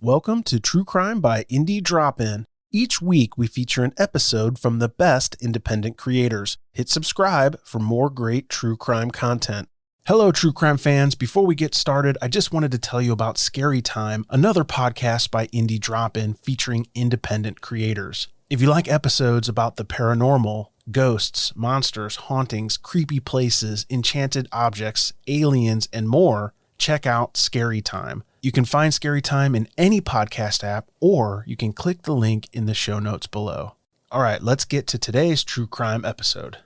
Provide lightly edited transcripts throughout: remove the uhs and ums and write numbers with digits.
Welcome to True Crime by Indie Drop-In. Each week we feature an episode from the best independent creators. Hit subscribe for more great true crime content. Hello, true crime fans. Before we get started, I just wanted to tell you about Scary Time, another podcast by Indie Drop-In featuring independent creators. If you like episodes about the paranormal, ghosts, monsters, hauntings, creepy places, enchanted objects, aliens, and more, check out Scary Time. You can find Scary Time in any podcast app, or you can click the link in the show notes below. All right, let's get to today's true crime episode.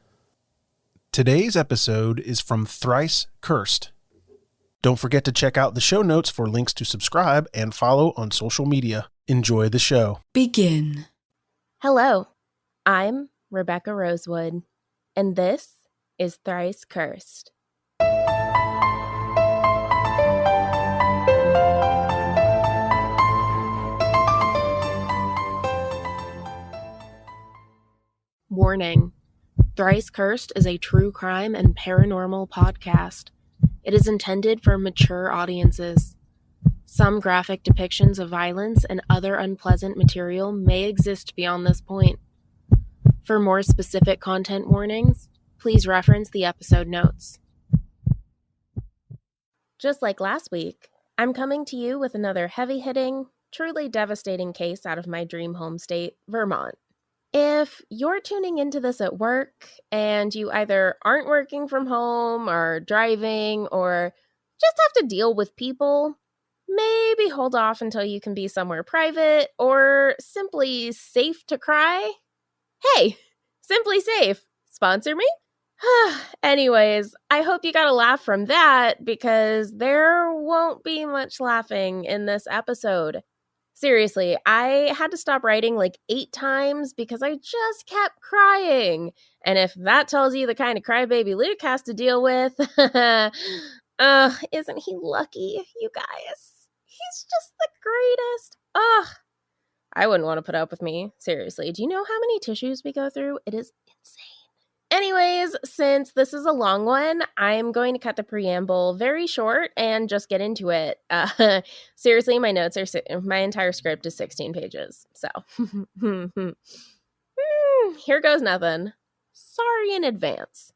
Today's episode is from Thrice Cursed. Don't forget to check out the show notes for links to subscribe and follow on social media. Enjoy the show. Begin. Hello, I'm Rebekkah Rosewood, and this is Thrice Cursed. Warning. Thrice Cursed is a true crime and paranormal podcast. It is intended for mature audiences. Some graphic depictions of violence and other unpleasant material may exist beyond this point. For more specific content warnings, please reference the episode notes. Just like last week, I'm coming to you with another heavy-hitting, truly devastating case out of my dream home state, Vermont. If you're tuning into this at work and you either aren't working from home or driving or just have to deal with people, maybe hold off until you can be somewhere private or simply safe to cry. Hey, Simply Safe, sponsor me? Anyways, I hope you got a laugh from that because there won't be much laughing in this episode. Seriously, I had to stop writing like 8 times because I just kept crying. And if that tells you the kind of crybaby Luke has to deal with, isn't he lucky, you guys? He's just the greatest. I wouldn't want to put up with me. Seriously, do you know how many tissues we go through? It is insane. Anyways, since this is a long one, I'm going to cut the preamble very short and just get into it. Seriously, my entire script is 16 pages. So, here goes nothing. Sorry in advance.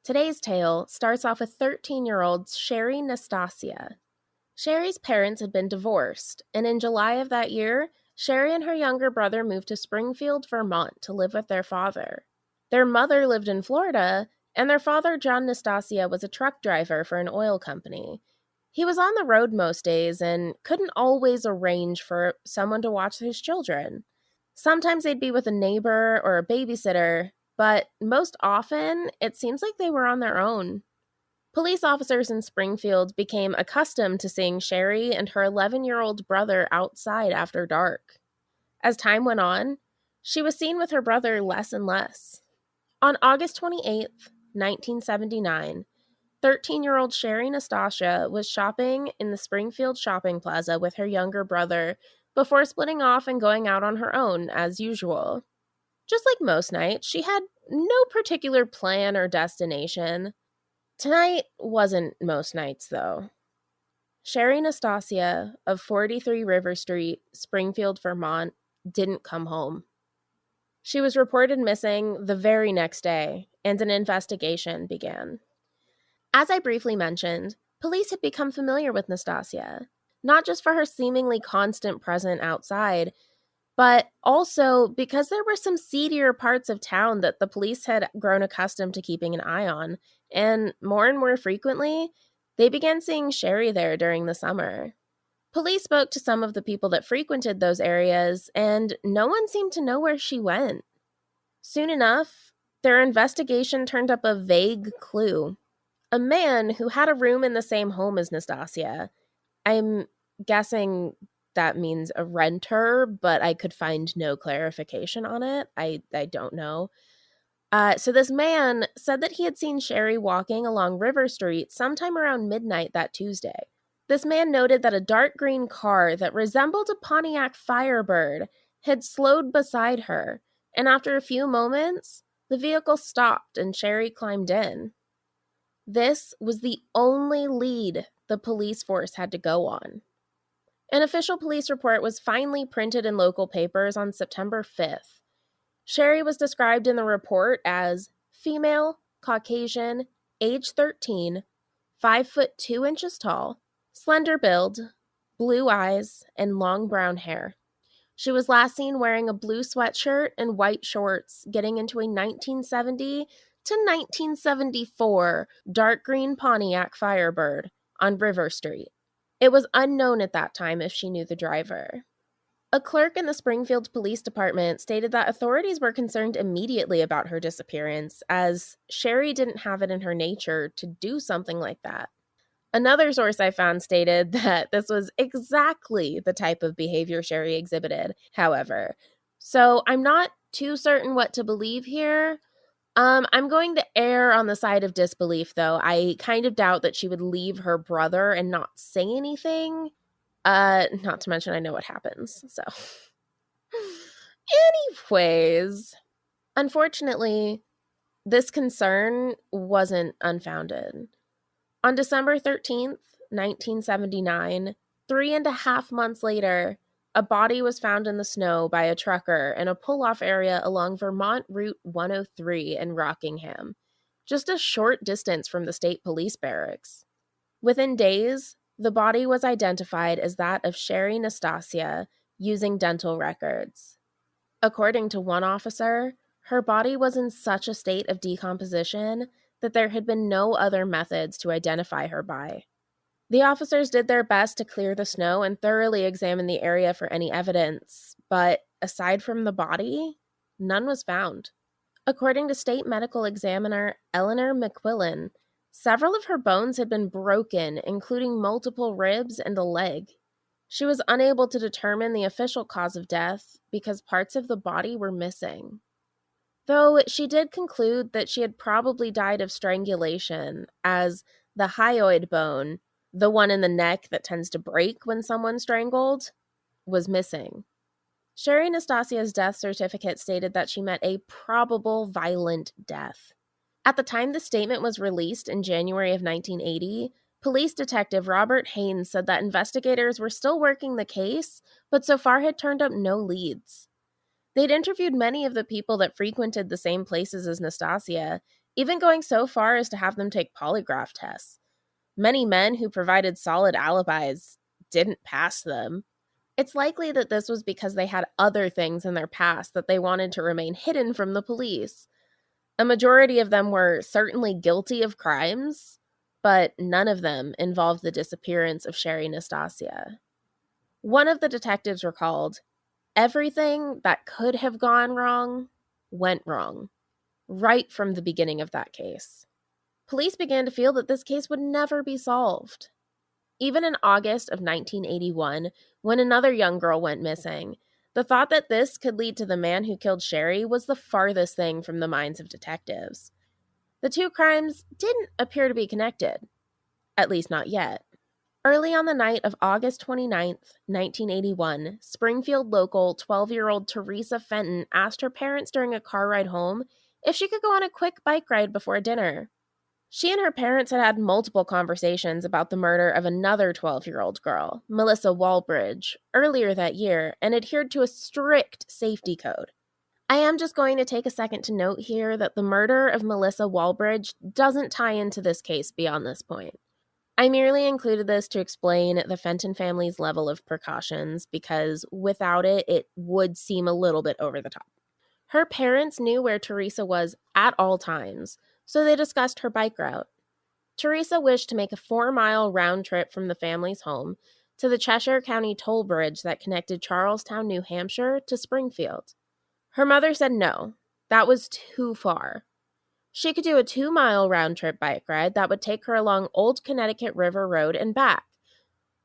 Today's tale starts off with 13-year-old Sherry Nastasia. Sherry's parents had been divorced, and in July of that year, Sherry and her younger brother moved to Springfield, Vermont to live with their father. Their mother lived in Florida, and their father, John Nastasia, was a truck driver for an oil company. He was on the road most days and couldn't always arrange for someone to watch his children. Sometimes they'd be with a neighbor or a babysitter, but most often, it seems like they were on their own. Police officers in Springfield became accustomed to seeing Sherry and her 11-year-old brother outside after dark. As time went on, she was seen with her brother less and less. On August 28th, 1979, 13-year-old Sherry Nastasia was shopping in the Springfield shopping plaza with her younger brother before splitting off and going out on her own, as usual. Just like most nights, she had no particular plan or destination. Tonight wasn't most nights, though. Sherry Nastasia of 43 River Street, Springfield, Vermont, didn't come home. She was reported missing the very next day, and an investigation began. As I briefly mentioned, police had become familiar with Nastasia, not just for her seemingly constant presence outside, but also because there were some seedier parts of town that the police had grown accustomed to keeping an eye on, and more frequently, they began seeing Sherry there during the summer. Police spoke to some of the people that frequented those areas, and no one seemed to know where she went. Soon enough, their investigation turned up a vague clue. A man who had a room in the same home as Nastasia. I'm guessing that means a renter, but I could find no clarification on it. I don't know. So this man said that he had seen Sherry walking along River Street sometime around midnight that Tuesday. This man noted that a dark green car that resembled a Pontiac Firebird had slowed beside her, and after a few moments, the vehicle stopped and Sherry climbed in. This was the only lead the police force had to go on. An official police report was finally printed in local papers on September 5th. Sherry was described in the report as female, Caucasian, age 13, 5 foot 2 inches tall, slender build, blue eyes, and long brown hair. She was last seen wearing a blue sweatshirt and white shorts, getting into a 1970 to 1974 dark green Pontiac Firebird on River Street. It was unknown at that time if she knew the driver. A clerk in the Springfield Police Department stated that authorities were concerned immediately about her disappearance, as Sherry didn't have it in her nature to do something like that. Another source I found stated that this was exactly the type of behavior Sherry exhibited, however. So I'm not too certain what to believe here. I'm going to err on the side of disbelief, though. I kind of doubt that she would leave her brother and not say anything. Not to mention I know what happens, so. Anyways, unfortunately, this concern wasn't unfounded. On December 13th, 1979, 3.5 months later, a body was found in the snow by a trucker in a pull-off area along Vermont Route 103 in Rockingham, just a short distance from the state police barracks. Within days, the body was identified as that of Sherry Nastasia using dental records. According to one officer, her body was in such a state of decomposition that there had been no other methods to identify her by. The officers did their best to clear the snow and thoroughly examine the area for any evidence, but aside from the body, none was found. According to state medical examiner Eleanor McQuillan, several of her bones had been broken, including multiple ribs and a leg. She was unable to determine the official cause of death because parts of the body were missing. Though she did conclude that she had probably died of strangulation, as the hyoid bone, the one in the neck that tends to break when someone's strangled, was missing. Sherry Nastasia's death certificate stated that she met a probable violent death. At the time the statement was released in January of 1980, police detective Robert Haynes said that investigators were still working the case, but so far had turned up no leads. They'd interviewed many of the people that frequented the same places as Nastasia, even going so far as to have them take polygraph tests. Many men who provided solid alibis didn't pass them. It's likely that this was because they had other things in their past that they wanted to remain hidden from the police. A majority of them were certainly guilty of crimes, but none of them involved the disappearance of Sherry Nastasia. One of the detectives recalled, "Everything that could have gone wrong went wrong, right from the beginning of that case." Police began to feel that this case would never be solved. Even in August of 1981, when another young girl went missing, the thought that this could lead to the man who killed Sherry was the farthest thing from the minds of detectives. The two crimes didn't appear to be connected, at least not yet. Early on the night of August 29th, 1981, Springfield local 12-year-old Teresa Fenton asked her parents during a car ride home if she could go on a quick bike ride before dinner. She and her parents had had multiple conversations about the murder of another 12-year-old girl, Melissa Walbridge, earlier that year and adhered to a strict safety code. I am just going to take a second to note here that the murder of Melissa Walbridge doesn't tie into this case beyond this point. I merely included this to explain the Fenton family's level of precautions because without it, it would seem a little bit over the top. Her parents knew where Teresa was at all times, so they discussed her bike route. Teresa wished to make a 4-mile round trip from the family's home to the Cheshire County toll bridge that connected Charlestown, New Hampshire to Springfield. Her mother said no, that was too far. She could do a 2-mile round-trip bike ride that would take her along Old Connecticut River Road and back.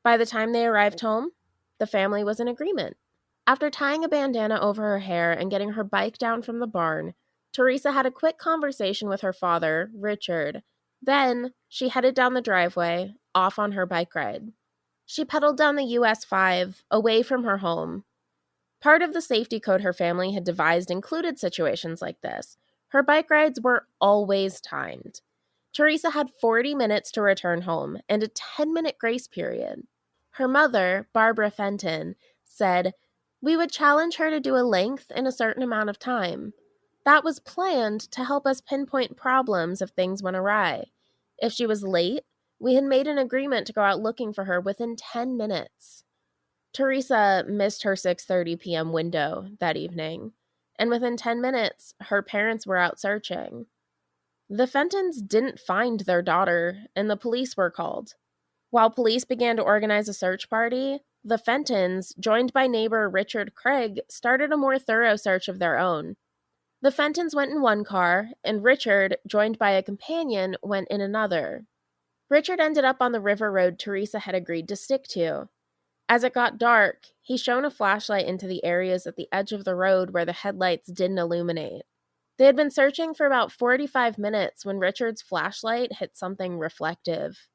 By the time they arrived home, the family was in agreement. After tying a bandana over her hair and getting her bike down from the barn, Teresa had a quick conversation with her father, Richard. Then, she headed down the driveway, off on her bike ride. She pedaled down the US 5, away from her home. Part of the safety code her family had devised included situations like this. Her bike rides were always timed. Teresa had 40 minutes to return home and a 10-minute grace period. Her mother, Barbara Fenton, said, "We would challenge her to do a length in a certain amount of time. That was planned to help us pinpoint problems if things went awry. If she was late, we had made an agreement to go out looking for her within 10 minutes." Teresa missed her 6:30 p.m. window that evening, and within 10 minutes, her parents were out searching. The Fentons didn't find their daughter, and the police were called. While police began to organize a search party, the Fentons, joined by neighbor Richard Craig, started a more thorough search of their own. The Fentons went in one car, and Richard, joined by a companion, went in another. Richard ended up on the river road Teresa had agreed to stick to. As it got dark, he shone a flashlight into the areas at the edge of the road where the headlights didn't illuminate. They had been searching for about 45 minutes when Richard's flashlight hit something reflective.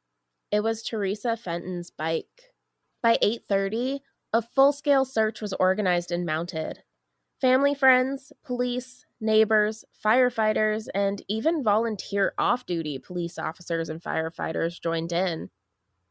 It was Teresa Fenton's bike. By 8:30, a full-scale search was organized and mounted. Family friends, police, neighbors, firefighters, and even volunteer off-duty police officers and firefighters joined in.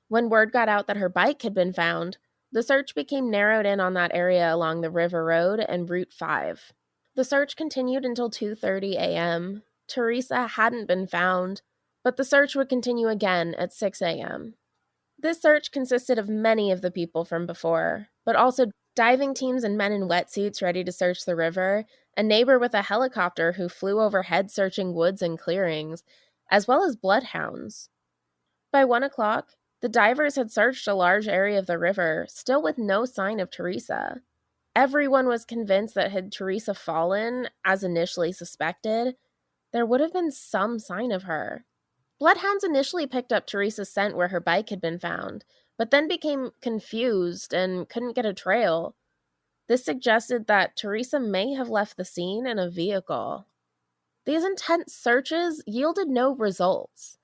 When word got out that her bike had been found, the search became narrowed in on that area along the River Road and Route 5. The search continued until 2:30 a.m. Teresa hadn't been found, but the search would continue again at 6 a.m. This search consisted of many of the people from before, but also diving teams and men in wetsuits ready to search the river, a neighbor with a helicopter who flew overhead searching woods and clearings, as well as bloodhounds. By 1 o'clock, the divers had searched a large area of the river, still with no sign of Teresa. Everyone was convinced that had Teresa fallen, as initially suspected, there would have been some sign of her. Bloodhounds initially picked up Teresa's scent where her bike had been found, but then became confused and couldn't get a trail. This suggested that Teresa may have left the scene in a vehicle. These intense searches yielded no results.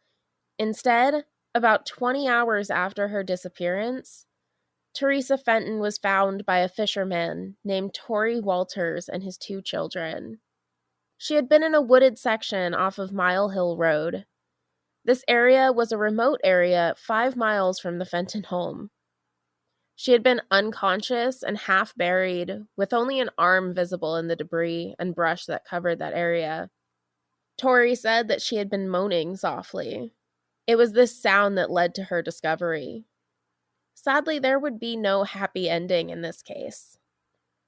Instead, about 20 hours after her disappearance, Teresa Fenton was found by a fisherman named Torrey Walters and his 2 children. She had been in a wooded section off of Mile Hill Road. This area was a remote area 5 miles from the Fenton home. She had been unconscious and half buried, with only an arm visible in the debris and brush that covered that area. Torrey said that she had been moaning softly. It was this sound that led to her discovery. Sadly, there would be no happy ending in this case.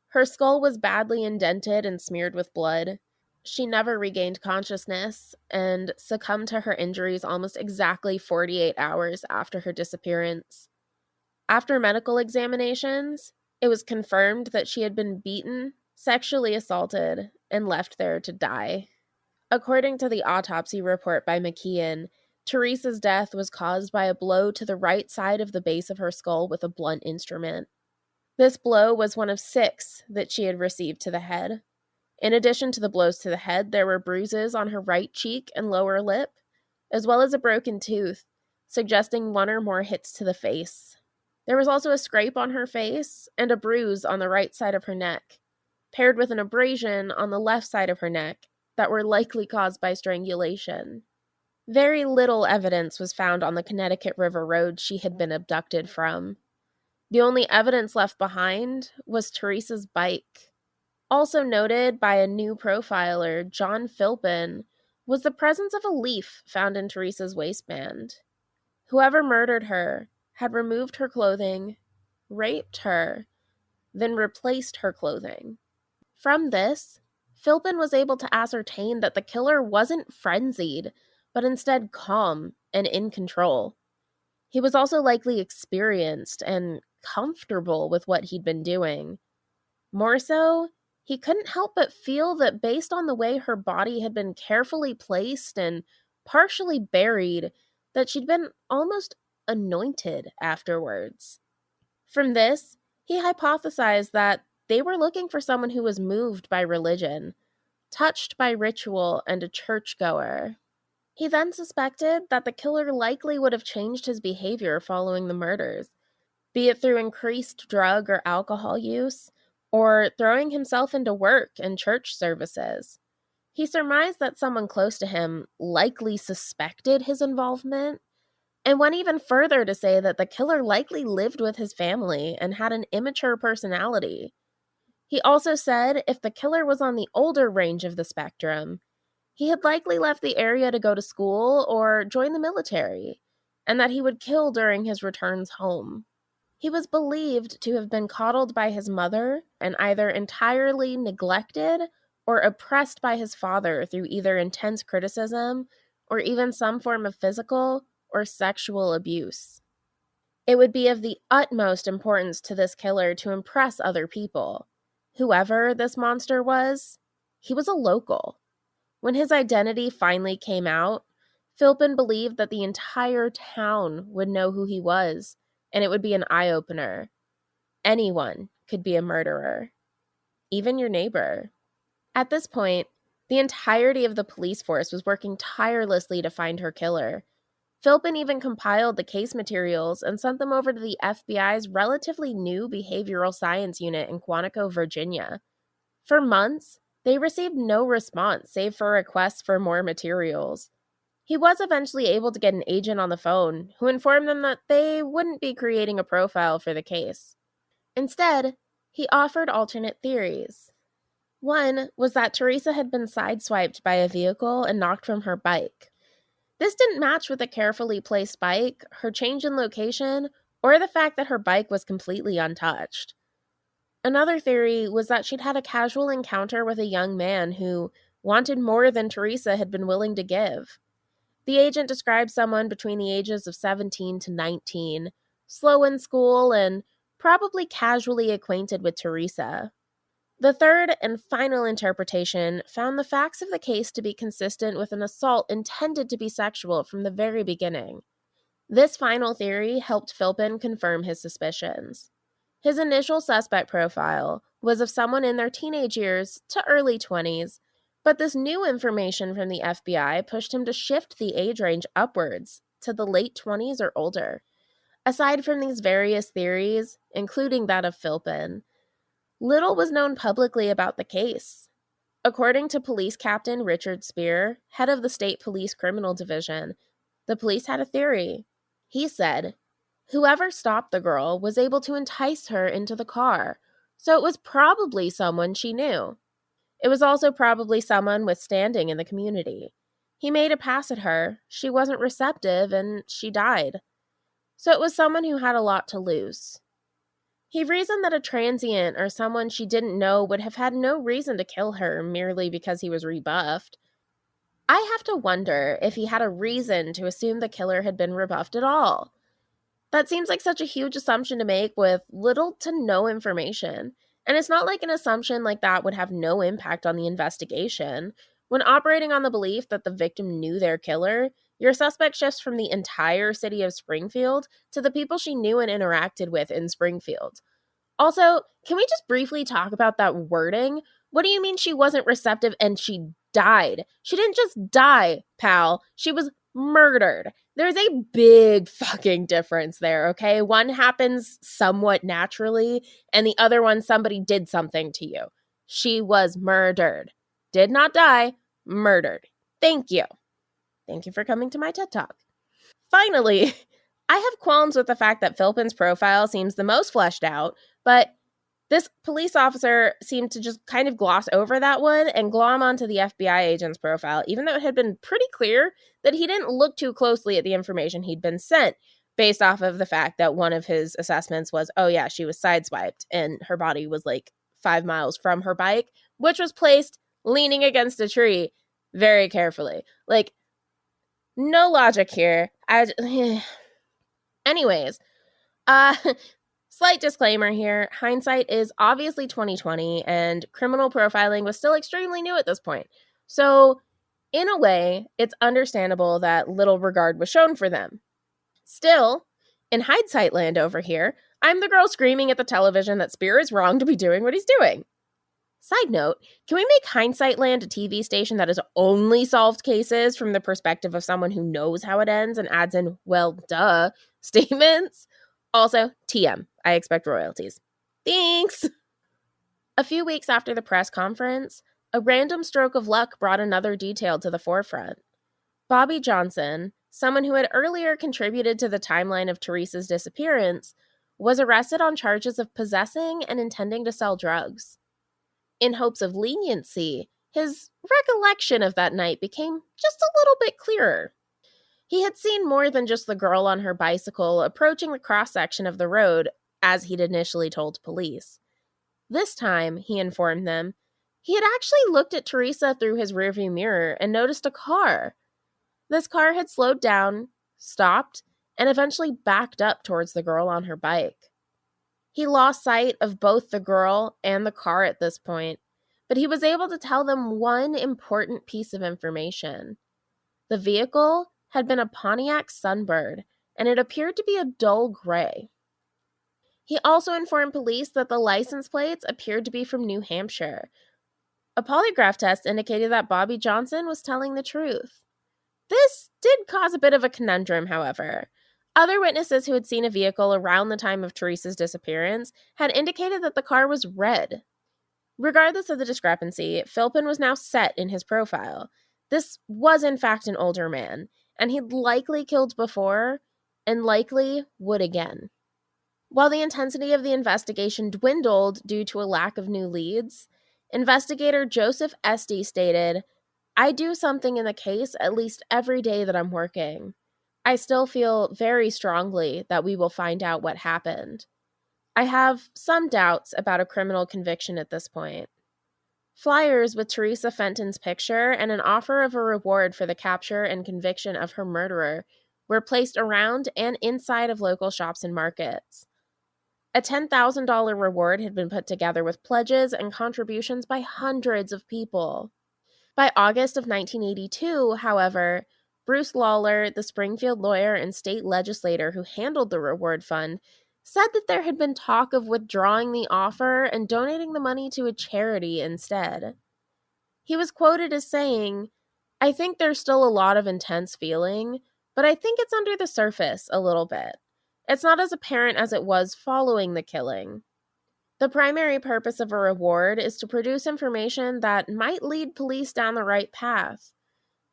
Her skull was badly indented and smeared with blood. She never regained consciousness and succumbed to her injuries almost exactly 48 hours after her disappearance. After medical examinations, it was confirmed that she had been beaten, sexually assaulted, and left there to die. According to the autopsy report by McKeon, Teresa's death was caused by a blow to the right side of the base of her skull with a blunt instrument. This blow was one of 6 that she had received to the head. In addition to the blows to the head, there were bruises on her right cheek and lower lip, as well as a broken tooth, suggesting 1 or more hits to the face. There was also a scrape on her face and a bruise on the right side of her neck, paired with an abrasion on the left side of her neck that were likely caused by strangulation. Very little evidence was found on the Connecticut River Road she had been abducted from. The only evidence left behind was Teresa's bike. Also noted by a new profiler, John Philpin, was the presence of a leaf found in Teresa's waistband. Whoever murdered her had removed her clothing, raped her, then replaced her clothing. From this, Philpin was able to ascertain that the killer wasn't frenzied, but instead calm and in control. He was also likely experienced and comfortable with what he'd been doing. More so, he couldn't help but feel that based on the way her body had been carefully placed and partially buried, that she'd been almost anointed afterwards. From this, he hypothesized that they were looking for someone who was moved by religion, touched by ritual, and a churchgoer. He then suspected that the killer likely would have changed his behavior following the murders, be it through increased drug or alcohol use, or throwing himself into work and church services. He surmised that someone close to him likely suspected his involvement, and went even further to say that the killer likely lived with his family and had an immature personality. He also said if the killer was on the older range of the spectrum, he had likely left the area to go to school or join the military, and that he would kill during his returns home. He was believed to have been coddled by his mother and either entirely neglected or oppressed by his father through either intense criticism or even some form of physical or sexual abuse. It would be of the utmost importance to this killer to impress other people. Whoever this monster was, he was a local. When his identity finally came out, Philpin believed that the entire town would know who he was, and it would be an eye-opener. Anyone could be a murderer, even your neighbor. At this point, the entirety of the police force was working tirelessly to find her killer. Philpin even compiled the case materials and sent them over to the FBI's relatively new behavioral science unit in Quantico, Virginia. For months, they received no response save for requests for more materials. He was eventually able to get an agent on the phone who informed them that they wouldn't be creating a profile for the case. Instead, he offered alternate theories. One was that Teresa had been sideswiped by a vehicle and knocked from her bike. This didn't match with a carefully placed bike, her change in location, or the fact that her bike was completely untouched. Another theory was that she'd had a casual encounter with a young man who wanted more than Teresa had been willing to give. The agent described someone between the ages of 17 to 19, slow in school, and probably casually acquainted with Teresa. The third and final interpretation found the facts of the case to be consistent with an assault intended to be sexual from the very beginning. This final theory helped Philpin confirm his suspicions. His initial suspect profile was of someone in their teenage years to early 20s, but this new information from the FBI pushed him to shift the age range upwards to the late 20s or older. Aside from these various theories, including that of Philpin, little was known publicly about the case. According to Police Captain Richard Spear, head of the State Police Criminal Division, the police had a theory. He said, whoever stopped the girl was able to entice her into the car, so it was probably someone she knew. It was also probably someone with standing in the community. He made a pass at her, she wasn't receptive, and she died. So it was someone who had a lot to lose. He reasoned that a transient or someone she didn't know would have had no reason to kill her merely because he was rebuffed. I have to wonder if he had a reason to assume the killer had been rebuffed at all. That seems like such a huge assumption to make with little to no information. And it's not like an assumption like that would have no impact on the investigation. When operating on the belief that the victim knew their killer, your suspect shifts from the entire city of Springfield to the people she knew and interacted with in Springfield. Also, can we just briefly talk about that wording? What do you mean she wasn't receptive and she died? She didn't just die, pal. She was murdered. There's a big fucking difference there, okay? One happens somewhat naturally, and the other one, somebody did something to you. She was murdered. Did not die, murdered. Thank you. Thank you for coming to my TED Talk. Finally, I have qualms with the fact that Philpin's profile seems the most fleshed out, but this police officer seemed to just kind of gloss over that one and glom onto the FBI agent's profile, even though it had been pretty clear that he didn't look too closely at the information he'd been sent, based off of the fact that one of his assessments was, oh yeah, she was sideswiped and her body was like 5 miles from her bike, which was placed leaning against a tree very carefully. Like, no logic here. Anyways, slight disclaimer here. Hindsight is obviously 2020, and criminal profiling was still extremely new at this point. So, in a way, it's understandable that little regard was shown for them. Still, in hindsight land over here, I'm the girl screaming at the television that Spear is wrong to be doing what he's doing. Side note, can we make Hindsight Land a TV station that has only solved cases from the perspective of someone who knows how it ends and adds in, well, duh, statements? Also, TM, I expect royalties. Thanks! A few weeks after the press conference, a random stroke of luck brought another detail to the forefront. Bobby Johnson, someone who had earlier contributed to the timeline of Teresa's disappearance, was arrested on charges of possessing and intending to sell drugs. In hopes of leniency, his recollection of that night became just a little bit clearer. He had seen more than just the girl on her bicycle approaching the cross-section of the road, as he'd initially told police. This time, he informed them, he had actually looked at Teresa through his rearview mirror and noticed a car. This car had slowed down, stopped, and eventually backed up towards the girl on her bike. He lost sight of both the girl and the car at this point, but he was able to tell them one important piece of information. The vehicle had been a Pontiac Sunbird, and it appeared to be a dull gray. He also informed police that the license plates appeared to be from New Hampshire. A polygraph test indicated that Bobby Johnson was telling the truth. This did cause a bit of a conundrum, however. Other witnesses who had seen a vehicle around the time of Teresa's disappearance had indicated that the car was red. Regardless of the discrepancy, Philpin was now set in his profile. This was in fact an older man, and he'd likely killed before, and likely would again. While the intensity of the investigation dwindled due to a lack of new leads, investigator Joseph Esty stated, "I do something in the case at least every day that I'm working. I still feel very strongly that we will find out what happened. I have some doubts about a criminal conviction at this point." Flyers with Teresa Fenton's picture and an offer of a reward for the capture and conviction of her murderer were placed around and inside of local shops and markets. A $10,000 reward had been put together with pledges and contributions by hundreds of people. By August of 1982, however, Bruce Lawler, the Springfield lawyer and state legislator who handled the reward fund, said that there had been talk of withdrawing the offer and donating the money to a charity instead. He was quoted as saying, "I think there's still a lot of intense feeling, but I think it's under the surface a little bit. It's not as apparent as it was following the killing. The primary purpose of a reward is to produce information that might lead police down the right path.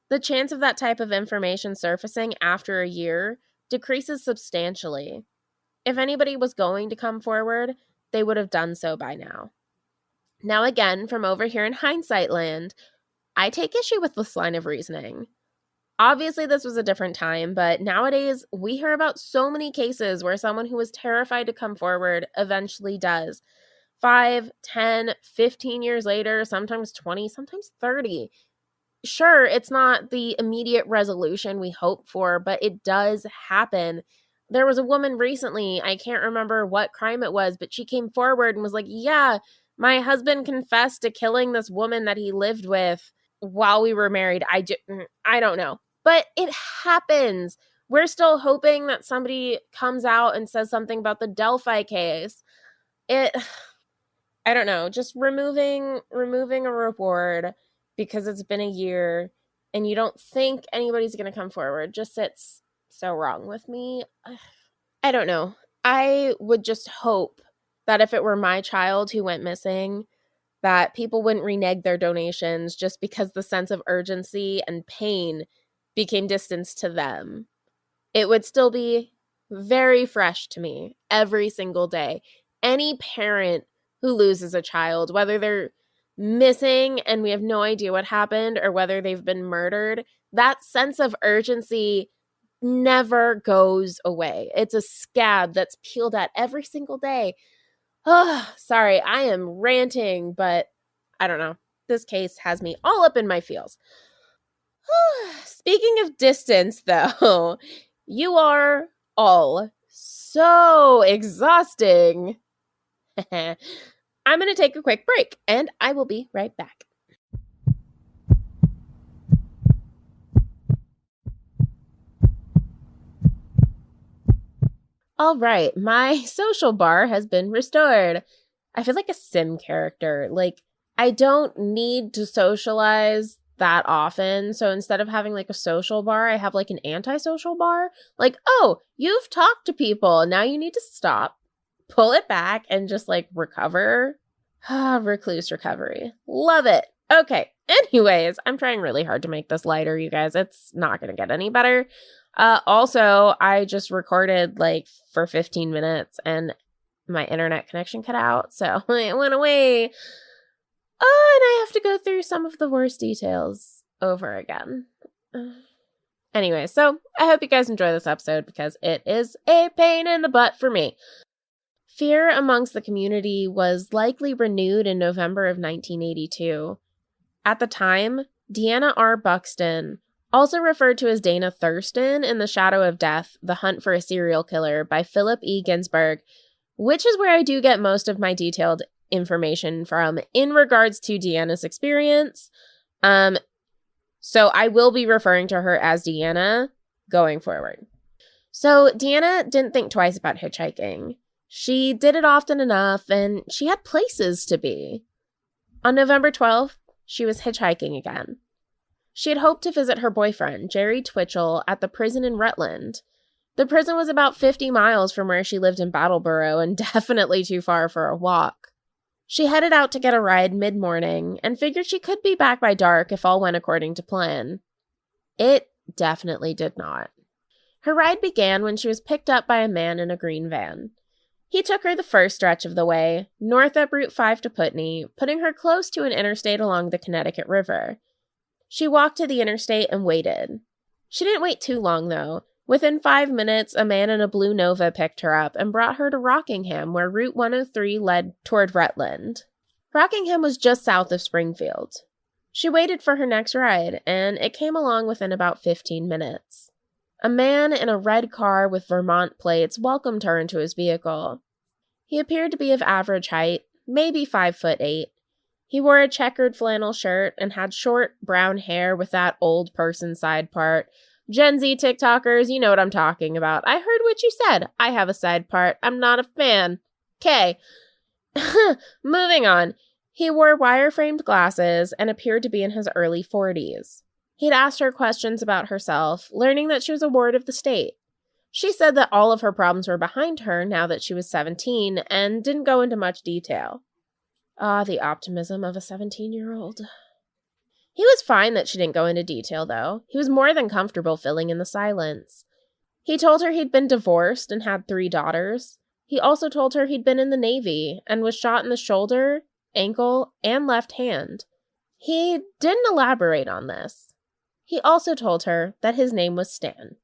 The chance of that type of information surfacing after a year decreases substantially. If anybody was going to come forward, they would have done so by now." Now again, from over here in hindsight land, I take issue with this line of reasoning. Obviously, this was a different time, but nowadays we hear about so many cases where someone who was terrified to come forward eventually does. 5, 10, 15 years later, sometimes 20, sometimes 30. Sure, it's not the immediate resolution we hope for, but it does happen. There was a woman recently, I can't remember what crime it was, but she came forward and was like, "Yeah, my husband confessed to killing this woman that he lived with while we were married." I don't know. But it happens. We're still hoping that somebody comes out and says something about the Delphi case. I don't know, just removing a reward because it's been a year and you don't think anybody's going to come forward just sits so wrong with me. I don't know. I would just hope that if it were my child who went missing, that people wouldn't renege their donations just because the sense of urgency and pain became distance to them. It would still be very fresh to me every single day. Any parent who loses a child, whether they're missing and we have no idea what happened or whether they've been murdered, that sense of urgency never goes away. It's a scab that's peeled at every single day. Oh, sorry, I am ranting, but I don't know. This case has me all up in my feels. Speaking of distance, though, you are all so exhausting. I'm going to take a quick break, and I will be right back. All right, my social bar has been restored. I feel like a Sim character. Like, I don't need to socialize that often. So instead of having like a social bar, I have like an antisocial bar. Like, oh, you've talked to people. Now you need to stop, pull it back, and just like recover. Recluse recovery. Love it. Okay. Anyways, I'm trying really hard to make this lighter, you guys. It's not going to get any better. Also, I just recorded for 15 minutes and my internet connection cut out, so it went away. Oh, and I have to go through some of the worst details over again. Anyway, so I hope you guys enjoy this episode because it is a pain in the butt for me. Fear amongst the community was likely renewed in November of 1982. At the time, Deanna R. Buxton, also referred to as Dana Thurston in The Shadow of Death, The Hunt for a Serial Killer by Philip E. Ginsberg, which is where I do get most of my detailed information from in regards to Deanna's experience. So I will be referring to her as Deanna going forward. So Deanna didn't think twice about hitchhiking. She did it often enough, and she had places to be. On November 12th, she was hitchhiking again. She had hoped to visit her boyfriend, Jerry Twitchell, at the prison in Rutland. The prison was about 50 miles from where she lived in Brattleboro and definitely too far for a walk. She headed out to get a ride mid-morning and figured she could be back by dark if all went according to plan. It definitely did not. Her ride began when she was picked up by a man in a green van. He took her the first stretch of the way, north up Route 5 to Putney, putting her close to an interstate along the Connecticut River. She walked to the interstate and waited. She didn't wait too long, though. Within 5 minutes, a man in a blue Nova picked her up and brought her to Rockingham, where Route 103 led toward Rutland. Rockingham was just south of Springfield. She waited for her next ride, and it came along within about 15 minutes. A man in a red car with Vermont plates welcomed her into his vehicle. He appeared to be of average height, maybe 5'8". He wore a checkered flannel shirt and had short brown hair with that old person side part. Gen Z TikTokers, you know what I'm talking about. I heard what you said. I have a side part. I'm not a fan. Okay. Moving on. He wore wire-framed glasses and appeared to be in his early 40s. He'd asked her questions about herself, learning that she was a ward of the state. She said that all of her problems were behind her now that she was 17 and didn't go into much detail. Ah, the optimism of a 17-year-old. He was fine that she didn't go into detail, though. He was more than comfortable filling in the silence. He told her he'd been divorced and had 3 daughters. He also told her he'd been in the Navy and was shot in the shoulder, ankle, and left hand. He didn't elaborate on this. He also told her that his name was Stan.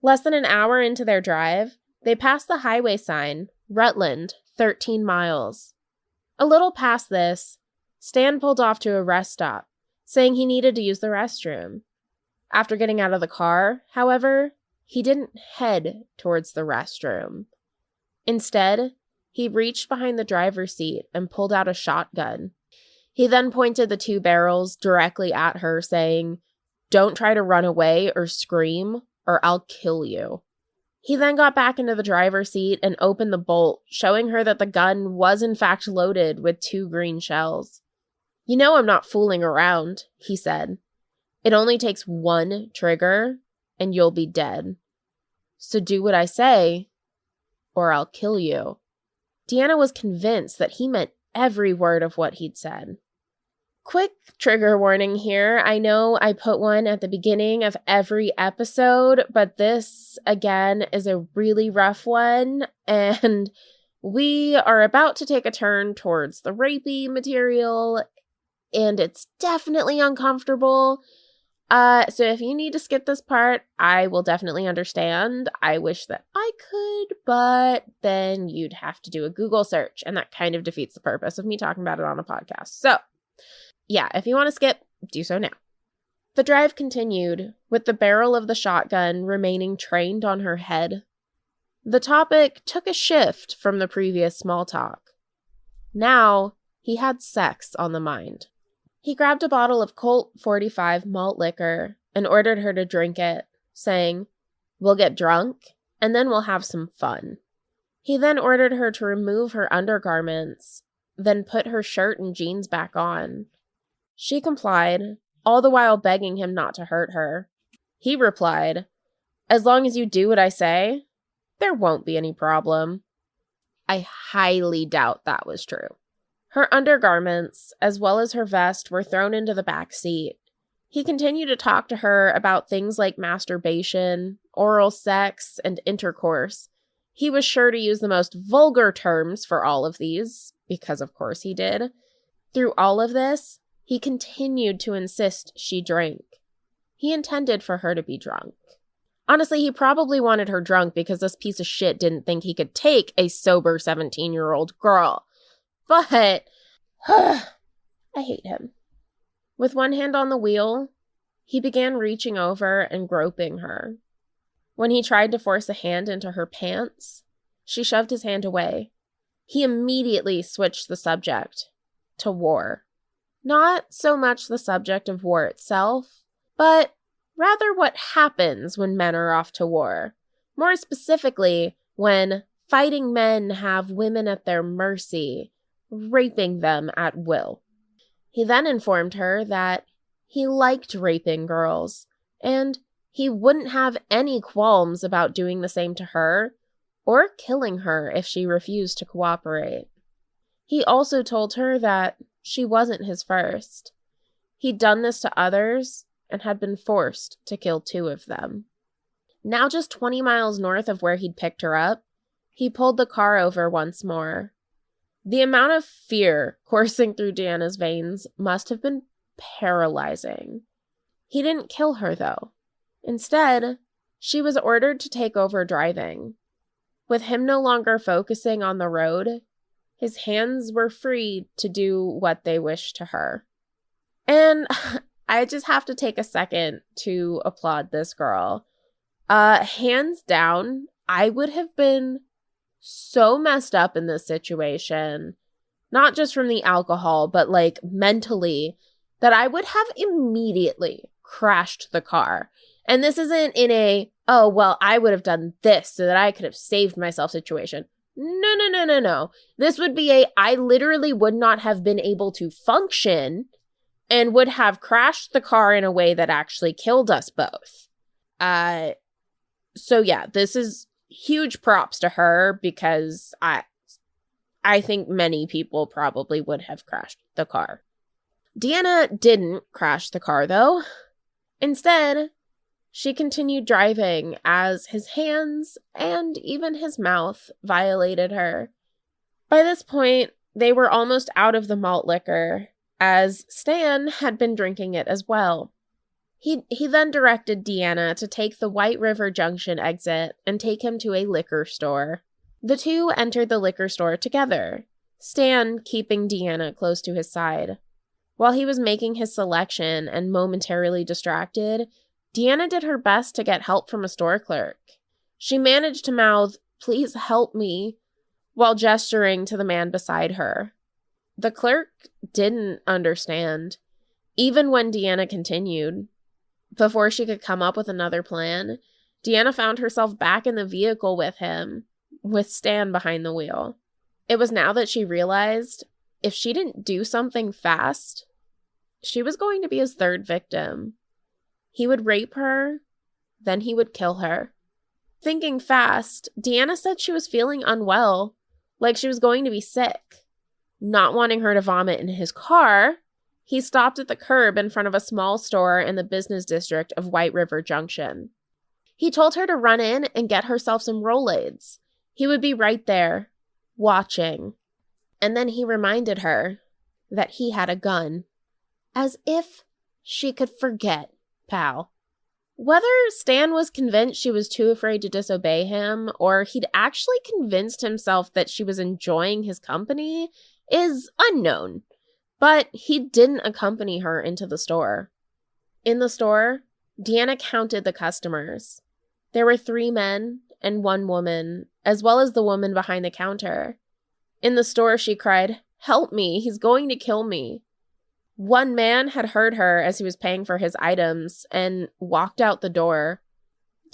Less than an hour into their drive, they passed the highway sign, Rutland, 13 miles. A little past this, Stan pulled off to a rest stop, saying he needed to use the restroom. After getting out of the car, however, he didn't head towards the restroom. Instead, he reached behind the driver's seat and pulled out a shotgun. He then pointed the 2 barrels directly at her, saying, "Don't try to run away or scream, or I'll kill you." He then got back into the driver's seat and opened the bolt, showing her that the gun was in fact loaded with 2 green shells. "You know I'm not fooling around," he said. "It only takes 1 trigger, and you'll be dead. So do what I say, or I'll kill you." Deanna was convinced that he meant every word of what he'd said. Quick trigger warning here. I know I put one at the beginning of every episode, but this, again, is a really rough one, and we are about to take a turn towards the rapey material, and it's definitely uncomfortable. So if you need to skip this part, I will definitely understand. I wish that I could, but then you'd have to do a Google search, and that kind of defeats the purpose of me talking about it on a podcast. So yeah, if you want to skip, do so now. The drive continued, with the barrel of the shotgun remaining trained on her head. The topic took a shift from the previous small talk. Now, he had sex on the mind. He grabbed a bottle of Colt 45 malt liquor and ordered her to drink it, saying, "We'll get drunk, and then we'll have some fun." He then ordered her to remove her undergarments, then put her shirt and jeans back on. She complied, all the while begging him not to hurt her. He replied, "As long as you do what I say, there won't be any problem." I highly doubt that was true. Her undergarments, as well as her vest, were thrown into the back seat. He continued to talk to her about things like masturbation, oral sex, and intercourse. He was sure to use the most vulgar terms for all of these, because of course he did. Through all of this, he continued to insist she drank. He intended for her to be drunk. Honestly, he probably wanted her drunk because this piece of shit didn't think he could take a sober 17-year-old girl. But, I hate him. With one hand on the wheel, he began reaching over and groping her. When he tried to force a hand into her pants, she shoved his hand away. He immediately switched the subject to war. Not so much the subject of war itself, but rather what happens when men are off to war. More specifically, when fighting men have women at their mercy, raping them at will. He then informed her that he liked raping girls, and he wouldn't have any qualms about doing the same to her, or killing her if she refused to cooperate. He also told her that she wasn't his first. He'd done this to others and had been forced to kill 2 of them. Now just 20 miles north of where he'd picked her up, he pulled the car over once more. The amount of fear coursing through Deanna's veins must have been paralyzing. He didn't kill her, though. Instead, she was ordered to take over driving. With him no longer focusing on the road, his hands were free to do what they wished to her. And I just have to take a second to applaud this girl. Hands down, I would have been so messed up in this situation, not just from the alcohol, but like mentally, that I would have immediately crashed the car. And this isn't in a, oh, well, I would have done this so that I could have saved myself situation. No. This would be I literally would not have been able to function and would have crashed the car in a way that actually killed us both. So yeah, this is huge props to her because I think many people probably would have crashed the car. Deanna didn't crash the car, though. Instead, she continued driving as his hands and even his mouth violated her. By this point, they were almost out of the malt liquor, as Stan had been drinking it as well. He then directed Deanna to take the White River Junction exit and take him to a liquor store. The two entered the liquor store together, Stan keeping Deanna close to his side. While he was making his selection and momentarily distracted, Deanna did her best to get help from a store clerk. She managed to mouth, "Please help me," while gesturing to the man beside her. The clerk didn't understand, even when Deanna continued. Before she could come up with another plan, Deanna found herself back in the vehicle with him, with Stan behind the wheel. It was now that she realized if she didn't do something fast, she was going to be his third victim. He would rape her, then he would kill her. Thinking fast, Deanna said she was feeling unwell, like she was going to be sick. Not wanting her to vomit in his car, he stopped at the curb in front of a small store in the business district of White River Junction. He told her to run in and get herself some Rolaids. He would be right there, watching. And then he reminded her that he had a gun. As if she could forget, pal. Whether Stan was convinced she was too afraid to disobey him, or he'd actually convinced himself that she was enjoying his company, is unknown. But he didn't accompany her into the store. In the store, Deanna counted the customers. There were 3 men and 1 woman, as well as the woman behind the counter. In the store, she cried, "Help me, he's going to kill me." One man had heard her as he was paying for his items and walked out the door.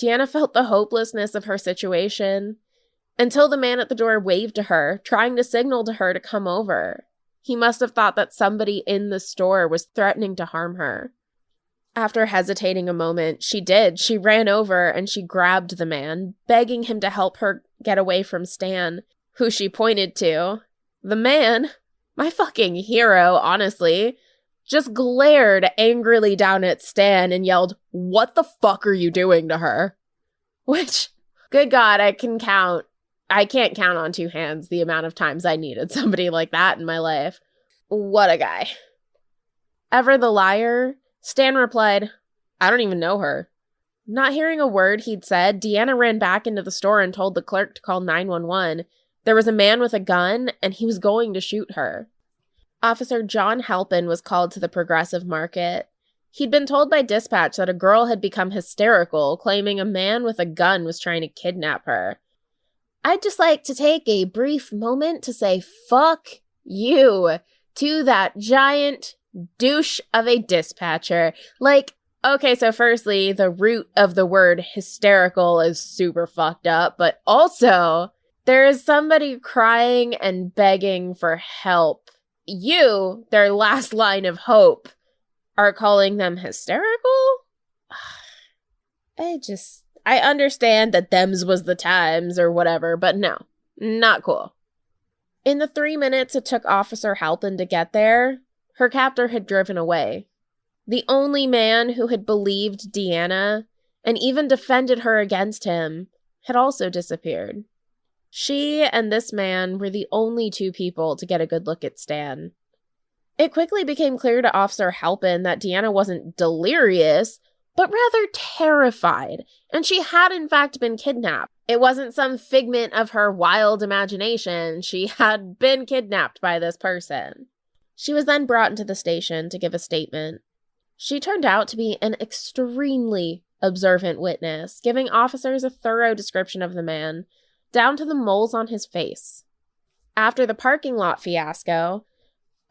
Deanna felt the hopelessness of her situation until the man at the door waved to her, trying to signal to her to come over. He must have thought that somebody in the store was threatening to harm her. After hesitating a moment, she did. She ran over and she grabbed the man, begging him to help her get away from Stan, who she pointed to. The man, my fucking hero, honestly, just glared angrily down at Stan and yelled, "What the fuck are you doing to her?" Which, good God, I can't count on two hands the amount of times I needed somebody like that in my life. What a guy. Ever the liar, Stan replied, "I don't even know her." Not hearing a word he'd said, Deanna ran back into the store and told the clerk to call 911. There was a man with a gun, and he was going to shoot her. Officer John Halpin was called to the Progressive Market. He'd been told by dispatch that a girl had become hysterical, claiming a man with a gun was trying to kidnap her. I'd just like to take a brief moment to say fuck you to that giant douche of a dispatcher. Like, okay, so firstly, the root of the word hysterical is super fucked up, but also there is somebody crying and begging for help. You, their last line of hope, are calling them hysterical? I understand that thems was the times or whatever, but no, not cool. In the 3 minutes it took Officer Halpin to get there, her captor had driven away. The only man who had believed Deanna and even defended her against him had also disappeared. She and this man were the only two people to get a good look at Stan. It quickly became clear to Officer Halpin that Deanna wasn't delirious, but rather terrified, and she had in fact been kidnapped. It wasn't some figment of her wild imagination. She had been kidnapped by this person. She was then brought into the station to give a statement. She turned out to be an extremely observant witness, giving officers a thorough description of the man, down to the moles on his face. After the parking lot fiasco,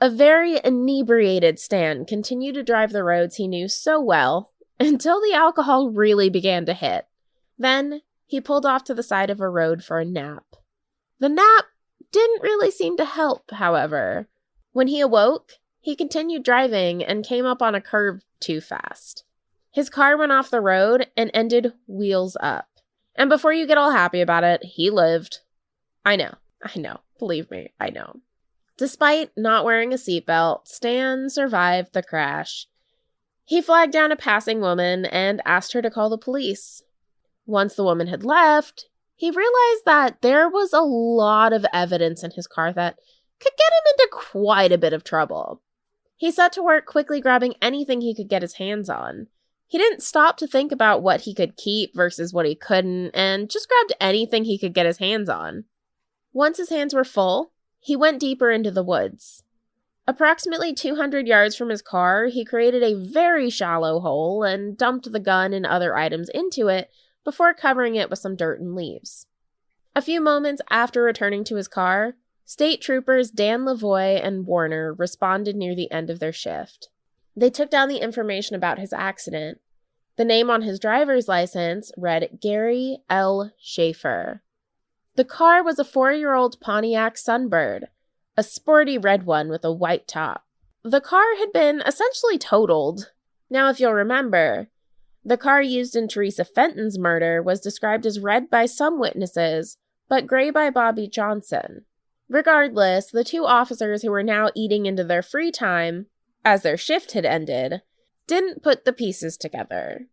a very inebriated Stan continued to drive the roads he knew so well until the alcohol really began to hit. Then he pulled off to the side of a road for a nap. The nap didn't really seem to help, however. When he awoke, he continued driving and came up on a curve too fast. His car went off the road and ended wheels up. And before you get all happy about it, he lived. I know. Believe me, I know. Despite not wearing a seatbelt, Stan survived the crash. He flagged down a passing woman and asked her to call the police. Once the woman had left, he realized that there was a lot of evidence in his car that could get him into quite a bit of trouble. He set to work quickly grabbing anything he could get his hands on. He didn't stop to think about what he could keep versus what he couldn't, and just grabbed anything he could get his hands on. Once his hands were full, he went deeper into the woods. Approximately 200 yards from his car, he created a very shallow hole and dumped the gun and other items into it before covering it with some dirt and leaves. A few moments after returning to his car, State Troopers Dan Lavoie and Warner responded near the end of their shift. They took down the information about his accident. The name on his driver's license read Gary L. Schaefer. The car was a 4-year-old Pontiac Sunbird, a sporty red one with a white top. The car had been essentially totaled. Now, if you'll remember, the car used in Teresa Fenton's murder was described as red by some witnesses, but gray by Bobby Johnson. Regardless, the two officers who were now eating into their free time, as their shift had ended, didn't put the pieces together.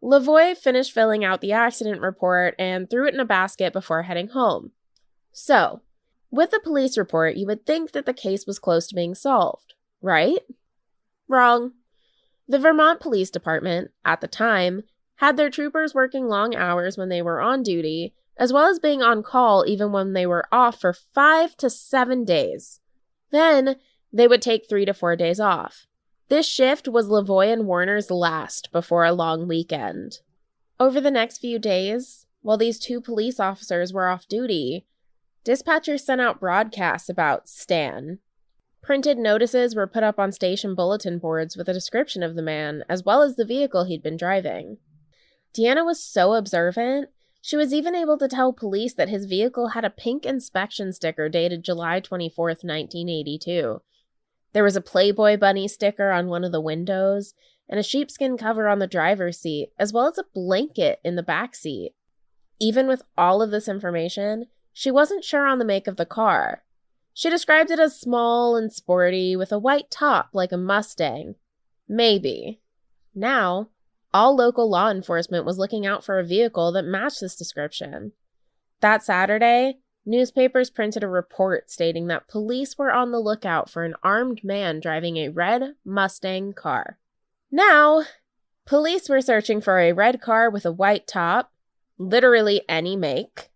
Lavoie finished filling out the accident report and threw it in a basket before heading home. So, with the police report, you would think that the case was close to being solved, right? Wrong. The Vermont Police Department, at the time, had their troopers working long hours when they were on duty, as well as being on call even when they were off for 5 to 7 days. Then, they would take 3 to 4 days off. This shift was Lavoie and Warner's last before a long weekend. Over the next few days, while these two police officers were off duty, dispatchers sent out broadcasts about Stan. Printed notices were put up on station bulletin boards with a description of the man, as well as the vehicle he'd been driving. Deanna was so observant, she was even able to tell police that his vehicle had a pink inspection sticker dated July 24th, 1982. There was a Playboy bunny sticker on one of the windows, and a sheepskin cover on the driver's seat, as well as a blanket in the back seat. Even with all of this information, she wasn't sure on the make of the car. She described it as small and sporty with a white top like a Mustang. Maybe. Now, all local law enforcement was looking out for a vehicle that matched this description. That Saturday, newspapers printed a report stating that police were on the lookout for an armed man driving a red Mustang car. Now, police were searching for a red car with a white top, literally any make,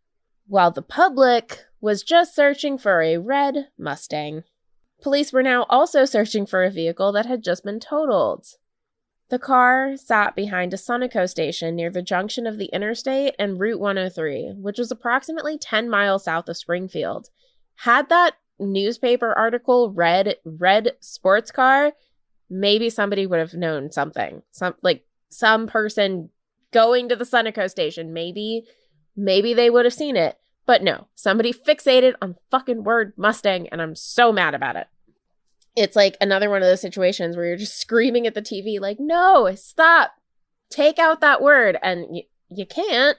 while the public was just searching for a red Mustang. Police were now also searching for a vehicle that had just been totaled. The car sat behind a Sunoco station near the junction of the interstate and Route 103, which was approximately 10 miles south of Springfield. Had that newspaper article read red sports car, maybe somebody would have known something. Some person going to the Sunoco station, maybe they would have seen it. But no, somebody fixated on fucking word Mustang, and I'm so mad about it. It's like another one of those situations where you're just screaming at the TV like, no, stop, take out that word. And you can't.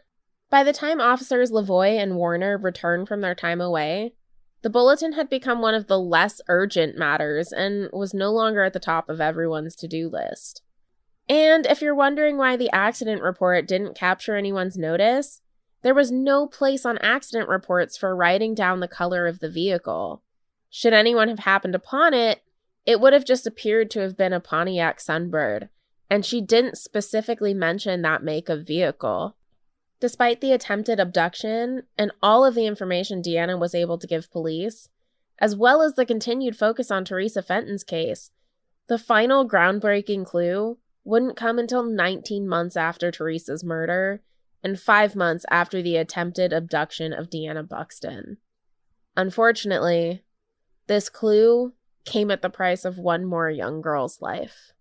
By the time officers Lavoie and Warner returned from their time away, the bulletin had become one of the less urgent matters and was no longer at the top of everyone's to-do list. And if you're wondering why the accident report didn't capture anyone's notice, there was no place on accident reports for writing down the color of the vehicle. Should anyone have happened upon it, it would have just appeared to have been a Pontiac Sunbird, and she didn't specifically mention that make of vehicle. Despite the attempted abduction and all of the information Deanna was able to give police, as well as the continued focus on Teresa Fenton's case, the final groundbreaking clue wouldn't come until 19 months after Teresa's murder and 5 months after the attempted abduction of Deanna Buxton. Unfortunately, this clue came at the price of one more young girl's life.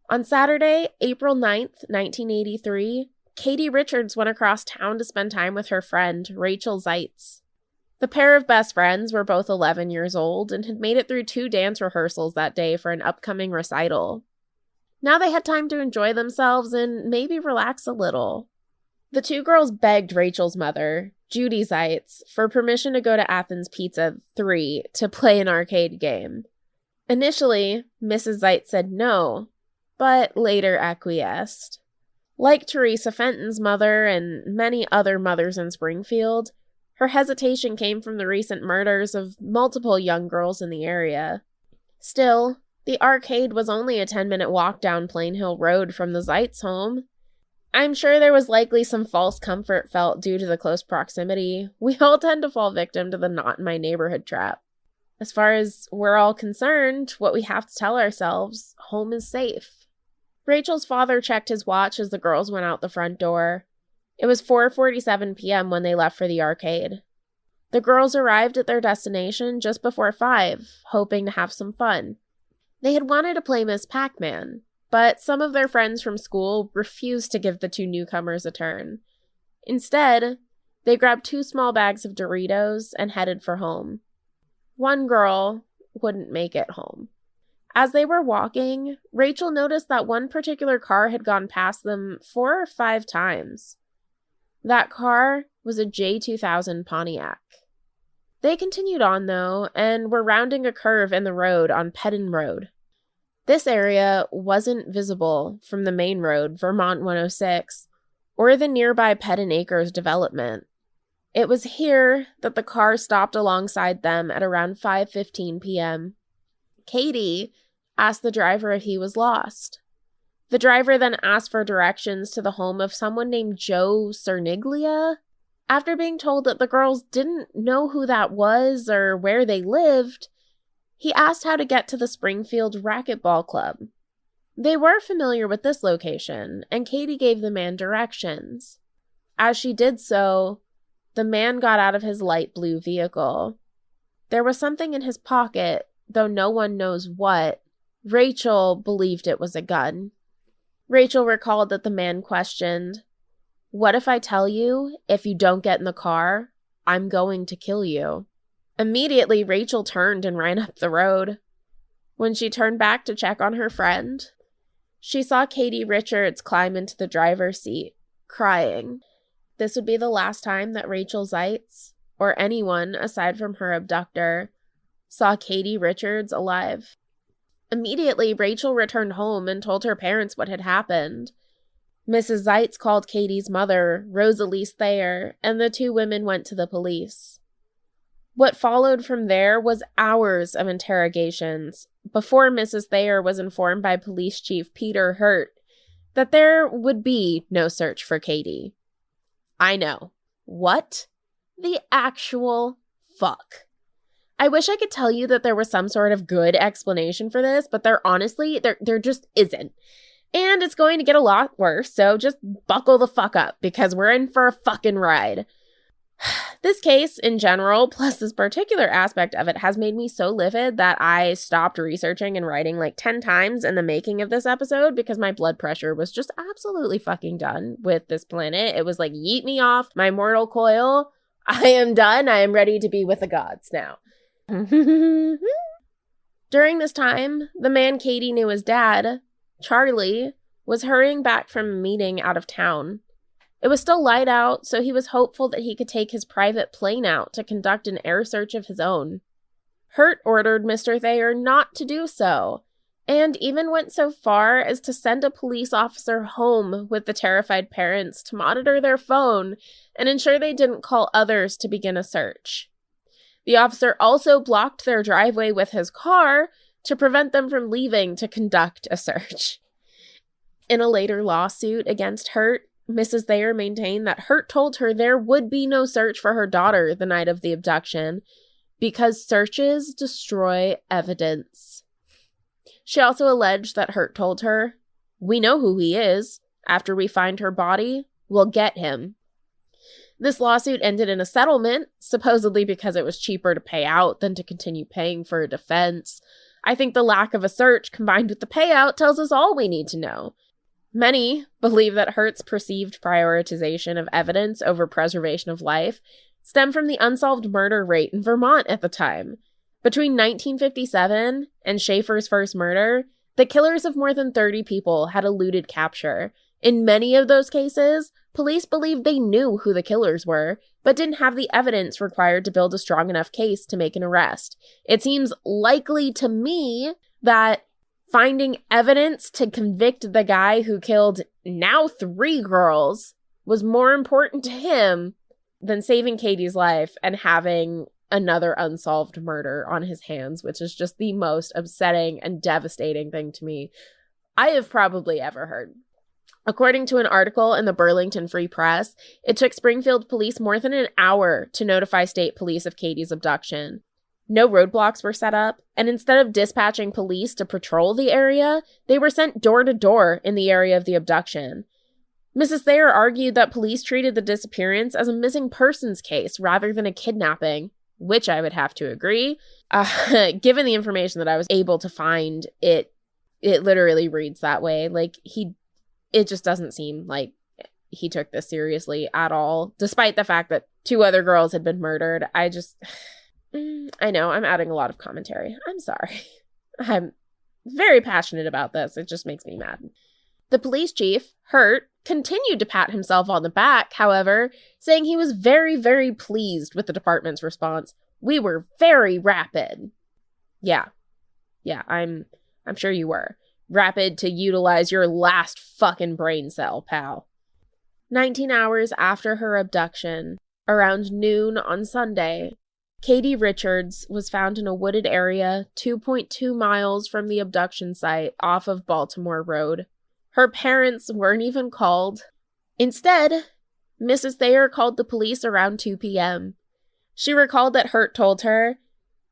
On Saturday, April 9th, 1983, Katie Richards went across town to spend time with her friend, Rachel Zeitz. The pair of best friends were both 11 years old and had made it through 2 dance rehearsals that day for an upcoming recital. Now they had time to enjoy themselves and maybe relax a little. The 2 girls begged Rachel's mother, Judy Zeitz, for permission to go to Athens Pizza 3 to play an arcade game. Initially, Mrs. Zeitz said no, but later acquiesced. Like Teresa Fenton's mother and many other mothers in Springfield, her hesitation came from the recent murders of multiple young girls in the area. Still, the arcade was only a 10-minute walk down Plain Hill Road from the Zeitz home. I'm sure there was likely some false comfort felt due to the close proximity. We all tend to fall victim to the not in my neighborhood trap. As far as we're all concerned, what we have to tell ourselves, home is safe. Rachel's father checked his watch as the girls went out the front door. It was 4:47 p.m. when they left for the arcade. The girls arrived at their destination just before 5, hoping to have some fun. They had wanted to play Miss Pac-Man, but some of their friends from school refused to give the 2 newcomers a turn. Instead, they grabbed 2 small bags of Doritos and headed for home. One girl wouldn't make it home. As they were walking, Rachel noticed that one particular car had gone past them 4 or 5 times. That car was a J2000 Pontiac. They continued on, though, and were rounding a curve in the road on Pedden Road. This area wasn't visible from the main road, Vermont 106, or the nearby Pedden Acres development. It was here that the car stopped alongside them at around 5:15 p.m. Katie asked the driver if he was lost. The driver then asked for directions to the home of someone named Joe Cerniglia. After being told that the girls didn't know who that was or where they lived, he asked how to get to the Springfield Racquetball Club. They were familiar with this location, and Katie gave the man directions. As she did so, the man got out of his light blue vehicle. There was something in his pocket, though no one knows what. Rachel believed it was a gun. Rachel recalled that the man questioned, "What if I tell you, if you don't get in the car, I'm going to kill you?" Immediately, Rachel turned and ran up the road. When she turned back to check on her friend, she saw Katie Richards climb into the driver's seat, crying. This would be the last time that Rachel Zeitz, or anyone aside from her abductor, saw Katie Richards alive. Immediately, Rachel returned home and told her parents what had happened. Mrs. Zeitz called Katie's mother, Rosalie Thayer, and the two women went to the police. What followed from there was hours of interrogations before Mrs. Thayer was informed by Police Chief Peter Hurt that there would be no search for Katie. I know. What the actual fuck? I wish I could tell you that there was some sort of good explanation for this, but there just isn't. And it's going to get a lot worse, so just buckle the fuck up, because we're in for a fucking ride. This case in general, plus this particular aspect of it, has made me so livid that I stopped researching and writing like 10 times in the making of this episode because my blood pressure was just absolutely fucking done with this planet. It was like, yeet me off my mortal coil. I am done. I am ready to be with the gods now. During this time, the man Katie knew as Dad, Charlie, was hurrying back from a meeting out of town. It was still light out, so he was hopeful that he could take his private plane out to conduct an air search of his own. Hurt ordered Mr. Thayer not to do so, and even went so far as to send a police officer home with the terrified parents to monitor their phone and ensure they didn't call others to begin a search. The officer also blocked their driveway with his car to prevent them from leaving to conduct a search. In a later lawsuit against Hurt, Mrs. Thayer maintained that Hurt told her there would be no search for her daughter the night of the abduction because searches destroy evidence. She also alleged that Hurt told her, "We know who he is. After we find her body, we'll get him." This lawsuit ended in a settlement, supposedly because it was cheaper to pay out than to continue paying for a defense. I think the lack of a search combined with the payout tells us all we need to know. Many believe that Hurt's perceived prioritization of evidence over preservation of life stemmed from the unsolved murder rate in Vermont at the time. Between 1957 and Schaefer's first murder, the killers of more than 30 people had eluded capture. In many of those cases, police believed they knew who the killers were, but didn't have the evidence required to build a strong enough case to make an arrest. It seems likely to me that finding evidence to convict the guy who killed now 3 girls was more important to him than saving Katie's life and having another unsolved murder on his hands, which is just the most upsetting and devastating thing to me I have probably ever heard. According to an article in the Burlington Free Press, it took Springfield police more than an hour to notify state police of Katie's abduction. No roadblocks were set up, and instead of dispatching police to patrol the area, they were sent door to door in the area of the abduction. Mrs. Thayer argued that police treated the disappearance as a missing persons case rather than a kidnapping, which I would have to agree. Given the information that I was able to find, it literally reads that way. It just doesn't seem like he took this seriously at all, despite the fact that 2 other girls had been murdered. I know, I'm adding a lot of commentary. I'm sorry. I'm very passionate about this. It just makes me mad. The police chief, Hurt, continued to pat himself on the back, however, saying he was very, very pleased with the department's response. "We were very rapid." Yeah, I'm sure you were. Rapid to utilize your last fucking brain cell, pal. 19 hours after her abduction, around noon on Sunday, Katie Richards was found in a wooded area 2.2 miles from the abduction site off of Baltimore Road. Her parents weren't even called. Instead, Mrs. Thayer called the police around 2 p.m. She recalled that Hurt told her,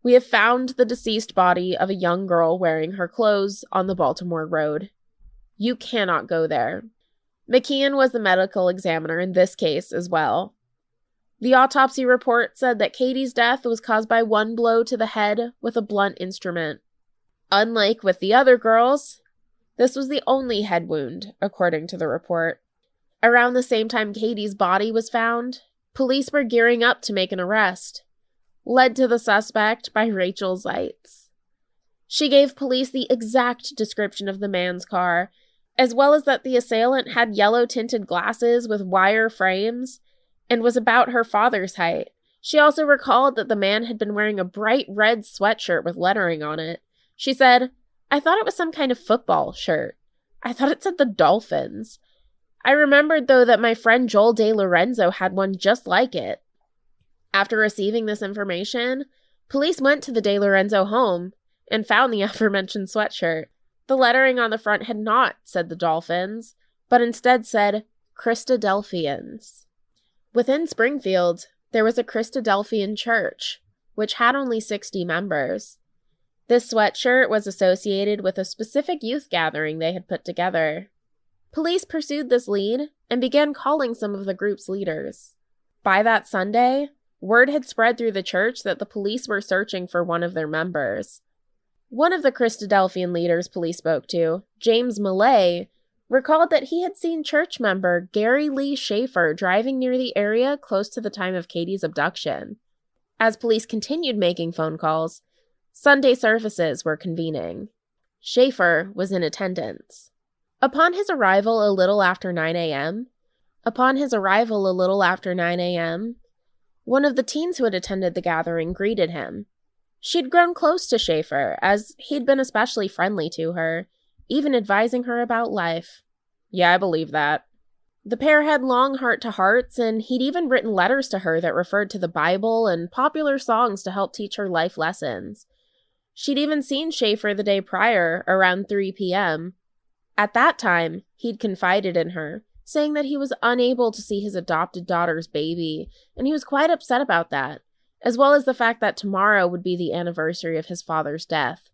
"We have found the deceased body of a young girl wearing her clothes on the Baltimore Road. You cannot go there." McKeon was the medical examiner in this case as well. The autopsy report said that Katie's death was caused by one blow to the head with a blunt instrument. Unlike with the other girls, this was the only head wound, according to the report. Around the same time Katie's body was found, police were gearing up to make an arrest, led to the suspect by Rachel Zeitz. She gave police the exact description of the man's car, as well as that the assailant had yellow-tinted glasses with wire frames and was about her father's height, She also recalled that the man had been wearing a bright red sweatshirt with lettering on it. She said, "I thought it was some kind of football shirt. I thought it said the Dolphins. I remembered, though, that my friend Joel DeLorenzo had one just like it." After receiving this information, police went to the DeLorenzo home and found the aforementioned sweatshirt. The lettering on the front had not said the Dolphins, but instead said Christadelphians. Within Springfield, there was a Christadelphian church, which had only 60 members. This sweatshirt was associated with a specific youth gathering they had put together. Police pursued this lead and began calling some of the group's leaders. By that Sunday, word had spread through the church that the police were searching for one of their members. One of the Christadelphian leaders police spoke to, James Millay, recalled that he had seen church member Gary Lee Schaefer driving near the area close to the time of Katie's abduction. As police continued making phone calls, Sunday services were convening. Schaefer was in attendance. Upon his arrival a little after 9 a.m., one of the teens who had attended the gathering greeted him. She'd grown close to Schaefer, as he'd been especially friendly to her, even advising her about life. Yeah, I believe that. The pair had long heart-to-hearts, and he'd even written letters to her that referred to the Bible and popular songs to help teach her life lessons. She'd even seen Schaefer the day prior, around 3 p.m. At that time, he'd confided in her, saying that he was unable to see his adopted daughter's baby, and he was quite upset about that, as well as the fact that tomorrow would be the anniversary of his father's death.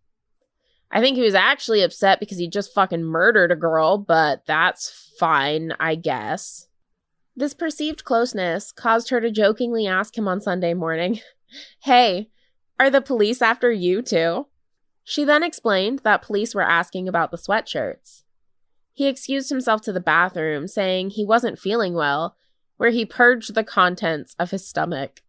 I think he was actually upset because he just fucking murdered a girl, but that's fine, I guess. This perceived closeness caused her to jokingly ask him on Sunday morning, "Hey, are the police after you too?" She then explained that police were asking about the sweatshirts. He excused himself to the bathroom, saying he wasn't feeling well, where he purged the contents of his stomach.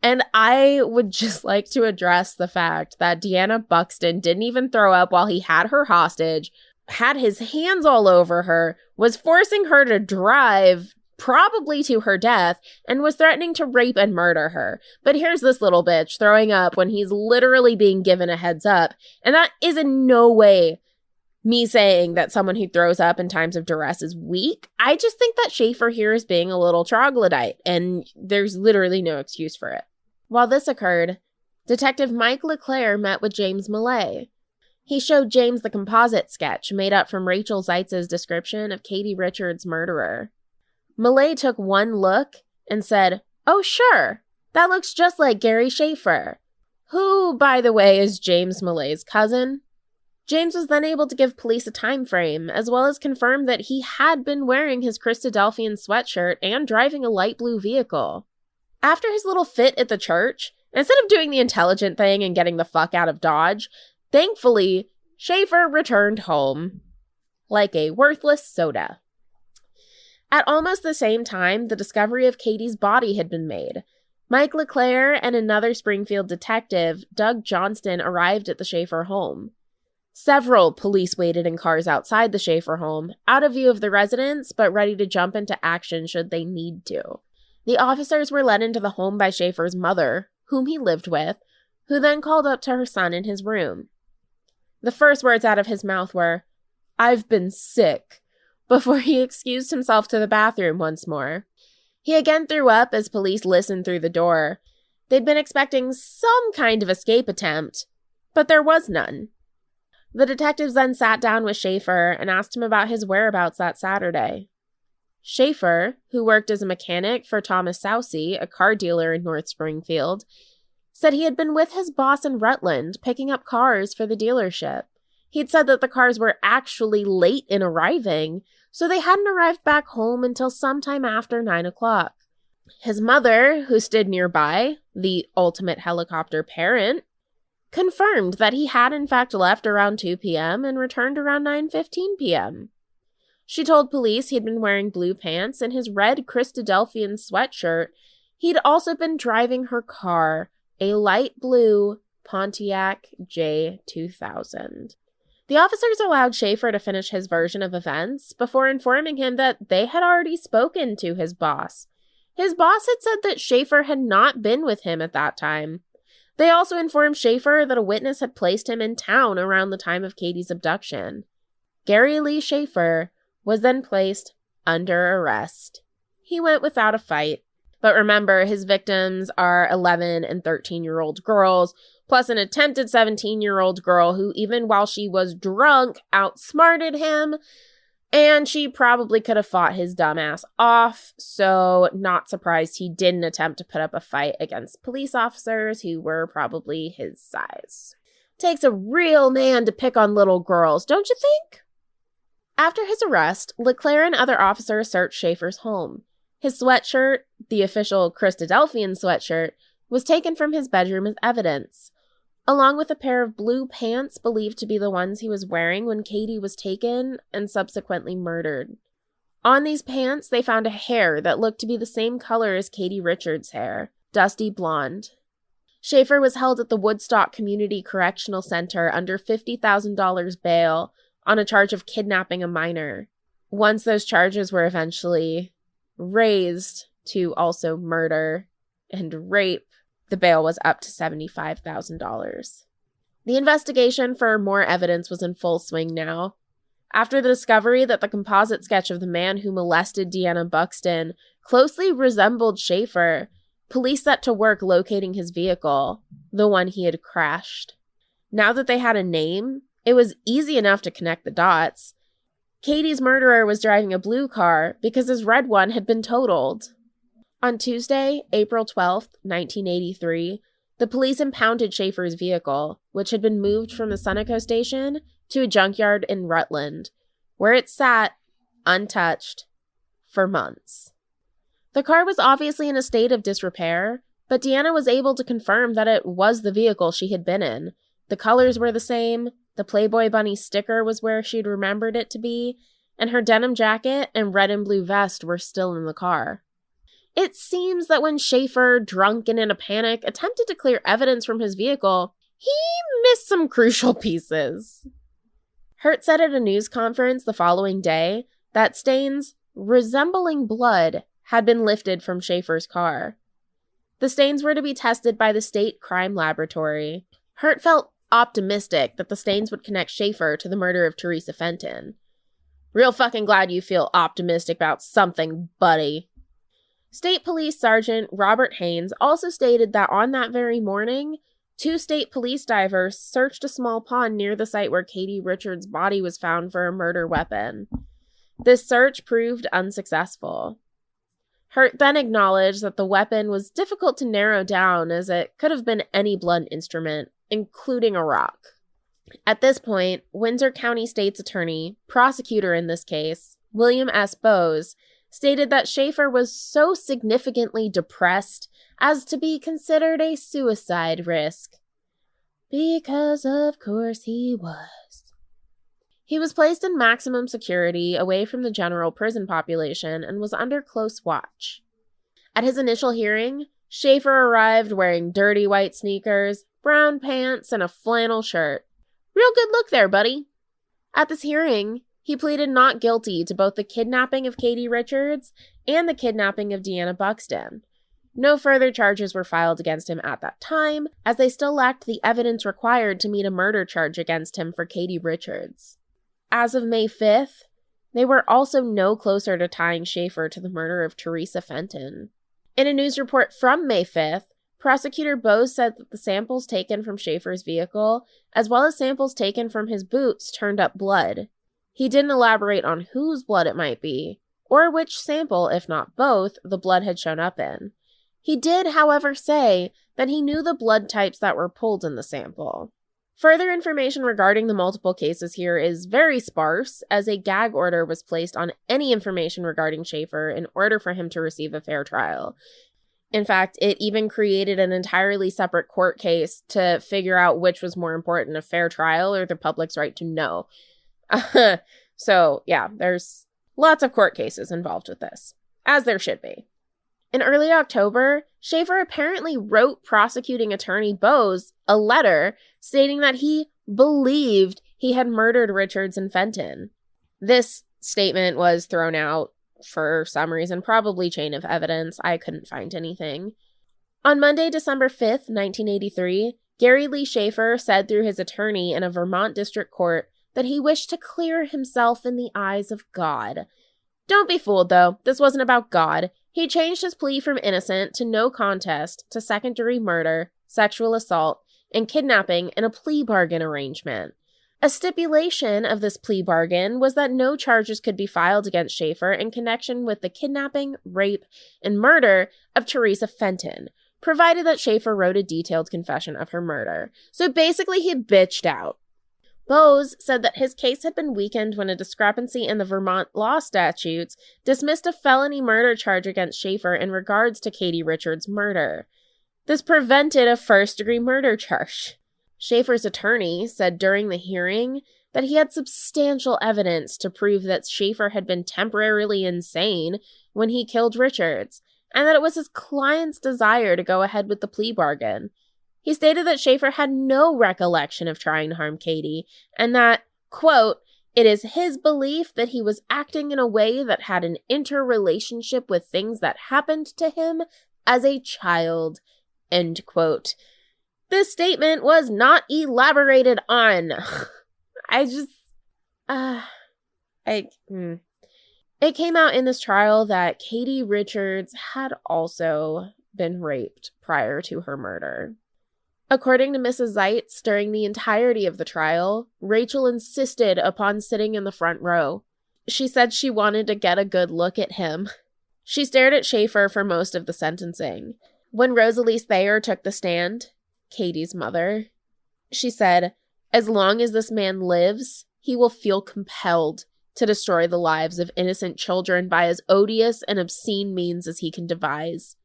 And I would just like to address the fact that Deanna Buxton didn't even throw up while he had her hostage, had his hands all over her, was forcing her to drive, probably to her death, and was threatening to rape and murder her. But here's this little bitch throwing up when he's literally being given a heads up. And that is in no way me saying that someone who throws up in times of duress is weak. I just think that Schaefer here is being a little troglodyte, and there's literally no excuse for it. While this occurred, Detective Mike LeClaire met with James Millay. He showed James the composite sketch made up from Rachel Zeitz's description of Katie Richards' murderer. Millay took one look and said, "Oh, sure, that looks just like Gary Schaefer," who, by the way, is James Millay's cousin. James was then able to give police a time frame, as well as confirm that he had been wearing his Christadelphian sweatshirt and driving a light blue vehicle. After his little fit at the church, instead of doing the intelligent thing and getting the fuck out of Dodge, thankfully, Schaefer returned home like a worthless soda. At almost the same time, the discovery of Katie's body had been made. Mike LeClaire and another Springfield detective, Doug Johnston, arrived at the Schaefer home. Several police waited in cars outside the Schaefer home, out of view of the residents, but ready to jump into action should they need to. The officers were led into the home by Schaefer's mother, whom he lived with, who then called up to her son in his room. The first words out of his mouth were, "I've been sick," before he excused himself to the bathroom once more. He again threw up as police listened through the door. They'd been expecting some kind of escape attempt, but there was none. The detectives then sat down with Schaefer and asked him about his whereabouts that Saturday. Schaefer, who worked as a mechanic for Thomas Sousey, a car dealer in North Springfield, said he had been with his boss in Rutland picking up cars for the dealership. He'd said that the cars were actually late in arriving, so they hadn't arrived back home until sometime after 9 o'clock. His mother, who stood nearby, the ultimate helicopter parent, confirmed that he had in fact left around 2 p.m. and returned around 9:15 p.m. She told police he'd been wearing blue pants and his red Christadelphian sweatshirt. He'd also been driving her car, a light blue Pontiac J2000. The officers allowed Schaefer to finish his version of events before informing him that they had already spoken to his boss, His boss had said that Schaefer had not been with him at that time. They also informed Schaefer that a witness had placed him in town around the time of Katie's abduction. Gary Lee Schaefer was then placed under arrest. He went without a fight. But remember, his victims are 11 and 13-year-old girls, plus an attempted 17-year-old girl who, even while she was drunk, outsmarted him. And she probably could have fought his dumbass off, so not surprised he didn't attempt to put up a fight against police officers who were probably his size. Takes a real man to pick on little girls, don't you think? After his arrest, LeClaire and other officers searched Schaefer's home. His sweatshirt, the official Christadelphian sweatshirt, was taken from his bedroom as evidence, along with a pair of blue pants believed to be the ones he was wearing when Katie was taken and subsequently murdered. On these pants, they found a hair that looked to be the same color as Katie Richards' hair, dusty blonde. Schaefer was held at the Woodstock Community Correctional Center under $50,000 bail on a charge of kidnapping a minor. Once those charges were eventually raised to also murder and rape, the bail was up to $75,000. The investigation for more evidence was in full swing now. After the discovery that the composite sketch of the man who molested Deanna Buxton closely resembled Schaefer, police set to work locating his vehicle, the one he had crashed. Now that they had a name, it was easy enough to connect the dots. Katie's murderer was driving a blue car because his red one had been totaled. On Tuesday, April 12, 1983, the police impounded Schaefer's vehicle, which had been moved from the Sunoco station to a junkyard in Rutland, where it sat, untouched, for months. The car was obviously in a state of disrepair, but Deanna was able to confirm that it was the vehicle she had been in. The colors were the same, the Playboy Bunny sticker was where she'd remembered it to be, and her denim jacket and red and blue vest were still in the car. It seems that when Schaefer, drunk and in a panic, attempted to clear evidence from his vehicle, he missed some crucial pieces. Hurt said at a news conference the following day that stains resembling blood had been lifted from Schaefer's car. The stains were to be tested by the state crime laboratory. Hurt felt optimistic that the stains would connect Schaefer to the murder of Teresa Fenton. Real fucking glad you feel optimistic about something, buddy. State Police Sergeant Robert Haynes also stated that on that very morning, 2 state police divers searched a small pond near the site where Katie Richards' body was found for a murder weapon. This search proved unsuccessful. Hurt then acknowledged that the weapon was difficult to narrow down as it could have been any blunt instrument, including a rock. At this point, Windsor County State's attorney, prosecutor in this case, William S. Bowes, stated that Schaefer was so significantly depressed as to be considered a suicide risk. Because of course he was. He was placed in maximum security away from the general prison population and was under close watch. At his initial hearing, Schaefer arrived wearing dirty white sneakers, brown pants, and a flannel shirt. Real good look there, buddy. At this hearing, he pleaded not guilty to both the kidnapping of Katie Richards and the kidnapping of Deanna Buxton. No further charges were filed against him at that time, as they still lacked the evidence required to meet a murder charge against him for Katie Richards. As of May 5th, they were also no closer to tying Schaefer to the murder of Teresa Fenton. In a news report from May 5th, Prosecutor Bowes said that the samples taken from Schaefer's vehicle, as well as samples taken from his boots, turned up blood. He didn't elaborate on whose blood it might be, or which sample, if not both, the blood had shown up in. He did, however, say that he knew the blood types that were pulled in the sample. Further information regarding the multiple cases here is very sparse, as a gag order was placed on any information regarding Schaefer in order for him to receive a fair trial. In fact, it even created an entirely separate court case to figure out which was more important, a fair trial or the public's right to know. So, yeah, there's lots of court cases involved with this, as there should be. In early October, Schaefer apparently wrote prosecuting attorney Bowes a letter stating that he believed he had murdered Richards and Fenton. This statement was thrown out for some reason, probably chain of evidence. I couldn't find anything. On Monday, December 5th, 1983, Gary Lee Schaefer said through his attorney in a Vermont district court that he wished to clear himself in the eyes of God. Don't be fooled, though. This wasn't about God. He changed his plea from innocent to no contest to second-degree murder, sexual assault, and kidnapping in a plea bargain arrangement. A stipulation of this plea bargain was that no charges could be filed against Schaefer in connection with the kidnapping, rape, and murder of Teresa Fenton, provided that Schaefer wrote a detailed confession of her murder. So basically, he bitched out. Bose said that his case had been weakened when a discrepancy in the Vermont law statutes dismissed a felony murder charge against Schaefer in regards to Katie Richards' murder. This prevented a first-degree murder charge. Schaefer's attorney said during the hearing that he had substantial evidence to prove that Schaefer had been temporarily insane when he killed Richards, and that it was his client's desire to go ahead with the plea bargain. He stated that Schaefer had no recollection of trying to harm Katie, and that, quote, it is his belief that he was acting in a way that had an interrelationship with things that happened to him as a child, end quote. This statement was not elaborated on. It came out in this trial that Katie Richards had also been raped prior to her murder. According to Mrs. Zeitz, during the entirety of the trial, Rachel insisted upon sitting in the front row. She said she wanted to get a good look at him. She stared at Schaefer for most of the sentencing. When Rosalie Thayer took the stand, Katie's mother, she said, as long as this man lives, he will feel compelled to destroy the lives of innocent children by as odious and obscene means as he can devise.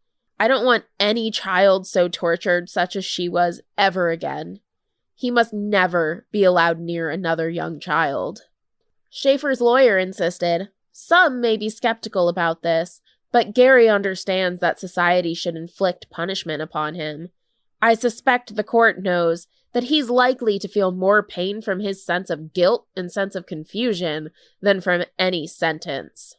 I don't want any child so tortured such as she was ever again. He must never be allowed near another young child. Schaefer's lawyer insisted, some may be skeptical about this, but Gary understands that society should inflict punishment upon him. I suspect the court knows that he's likely to feel more pain from his sense of guilt and sense of confusion than from any sentence.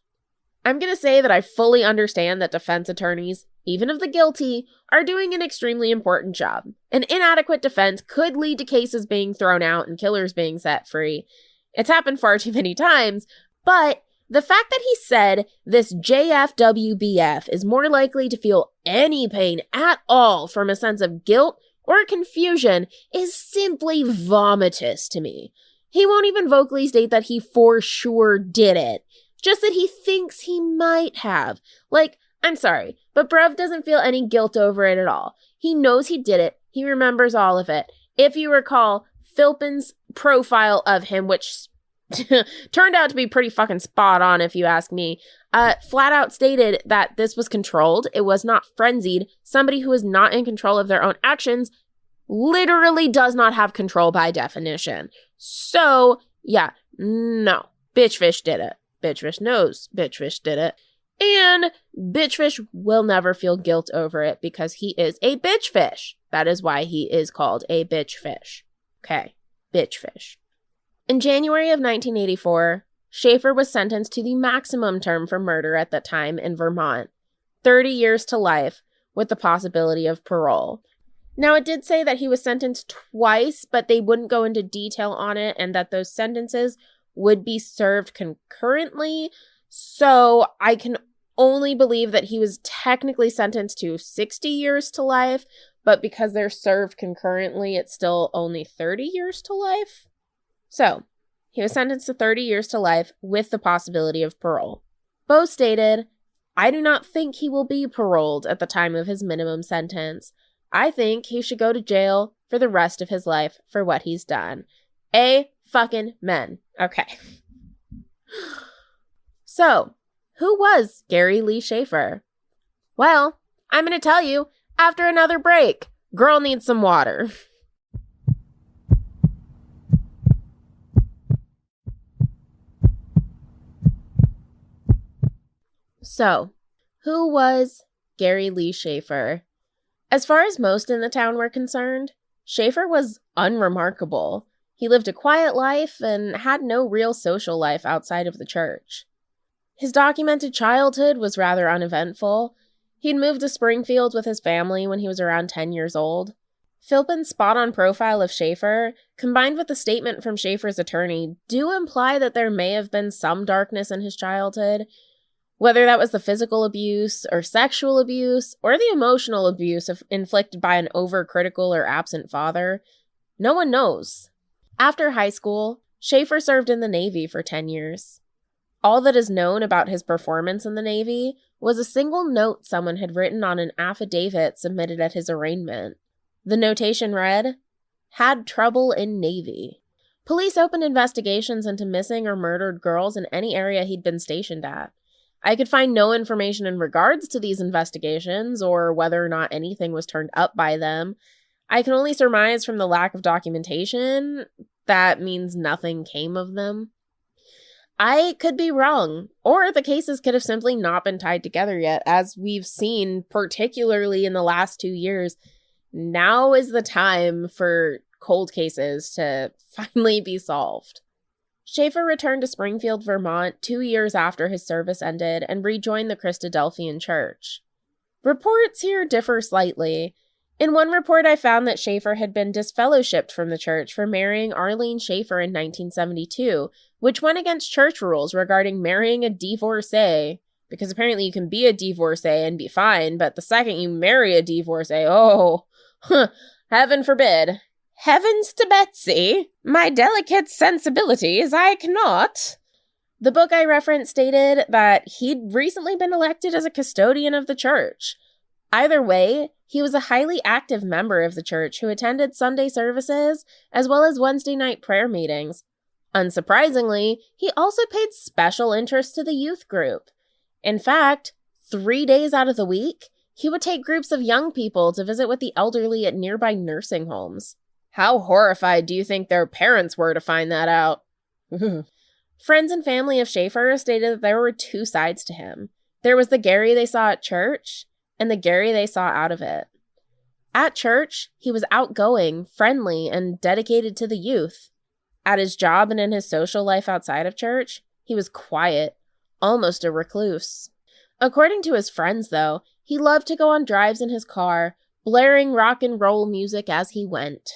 I'm going to say that I fully understand that defense attorneys, even of the guilty, are doing an extremely important job. An inadequate defense could lead to cases being thrown out and killers being set free. It's happened far too many times, but the fact that he said this JFWBF is more likely to feel any pain at all from a sense of guilt or confusion is simply vomitous to me. He won't even vocally state that he for sure did it, just that he thinks he might have. Like, I'm sorry, but bruv doesn't feel any guilt over it at all. He knows he did it. He remembers all of it. If you recall, Philpin's profile of him, which turned out to be pretty fucking spot on if you ask me, flat out stated that this was controlled. It was not frenzied. Somebody who is not in control of their own actions literally does not have control by definition. So, yeah, no. Bitchfish did it. Bitchfish knows Bitchfish did it. And Bitchfish will never feel guilt over it because he is a bitchfish. That is why he is called a bitchfish. Okay, bitchfish. In January of 1984, Schaefer was sentenced to the maximum term for murder at that time in Vermont, 30 years to life with the possibility of parole. Now, it did say that he was sentenced twice, but they wouldn't go into detail on it and that those sentences would be served concurrently. So I can only believe that he was technically sentenced to 60 years to life, but because they're served concurrently, it's still only 30 years to life. So, he was sentenced to 30 years to life with the possibility of parole. Bo stated, I do not think he will be paroled at the time of his minimum sentence. I think he should go to jail for the rest of his life for what he's done. Fucking-men. Okay. So, who was Gary Lee Schaefer? Well, I'm going to tell you after another break. Girl needs some water. So, who was Gary Lee Schaefer? As far as most in the town were concerned, Schaefer was unremarkable. He lived a quiet life and had no real social life outside of the church. His documented childhood was rather uneventful. He'd moved to Springfield with his family when he was around 10 years old. Philpin's spot-on profile of Schaefer, combined with the statement from Schaefer's attorney, do imply that there may have been some darkness in his childhood, whether that was the physical abuse or sexual abuse or the emotional abuse inflicted by an overcritical or absent father. No one knows. After high school, Schaefer served in the Navy for 10 years. All that is known about his performance in the Navy was a single note someone had written on an affidavit submitted at his arraignment. The notation read, "Had trouble in Navy." Police opened investigations into missing or murdered girls in any area he'd been stationed at. I could find no information in regards to these investigations or whether or not anything was turned up by them. I can only surmise from the lack of documentation that means nothing came of them. I could be wrong, or the cases could have simply not been tied together yet, as we've seen, particularly in the last 2 years. Now is the time for cold cases to finally be solved. Schaefer returned to Springfield, Vermont 2 years after his service ended and rejoined the Christadelphian Church. Reports here differ slightly. In one report, I found that Schaefer had been disfellowshipped from the church for marrying Arlene Schaefer in 1972, which went against church rules regarding marrying a divorcee, because apparently you can be a divorcee and be fine, but the second you marry a divorcee, heaven forbid. Heavens to Betsy, my delicate sensibilities, I cannot. The book I referenced stated that he'd recently been elected as a custodian of the church. Either way, he was a highly active member of the church who attended Sunday services as well as Wednesday night prayer meetings. Unsurprisingly, he also paid special interest to the youth group. In fact, 3 days out of the week, he would take groups of young people to visit with the elderly at nearby nursing homes. How horrified do you think their parents were to find that out? Friends and family of Schaefer stated that there were two sides to him. There was the Gary they saw at church, and the Gary they saw out of it. At church, he was outgoing, friendly, and dedicated to the youth. At his job and in his social life outside of church, he was quiet, almost a recluse. According to his friends, though, he loved to go on drives in his car, blaring rock and roll music as he went.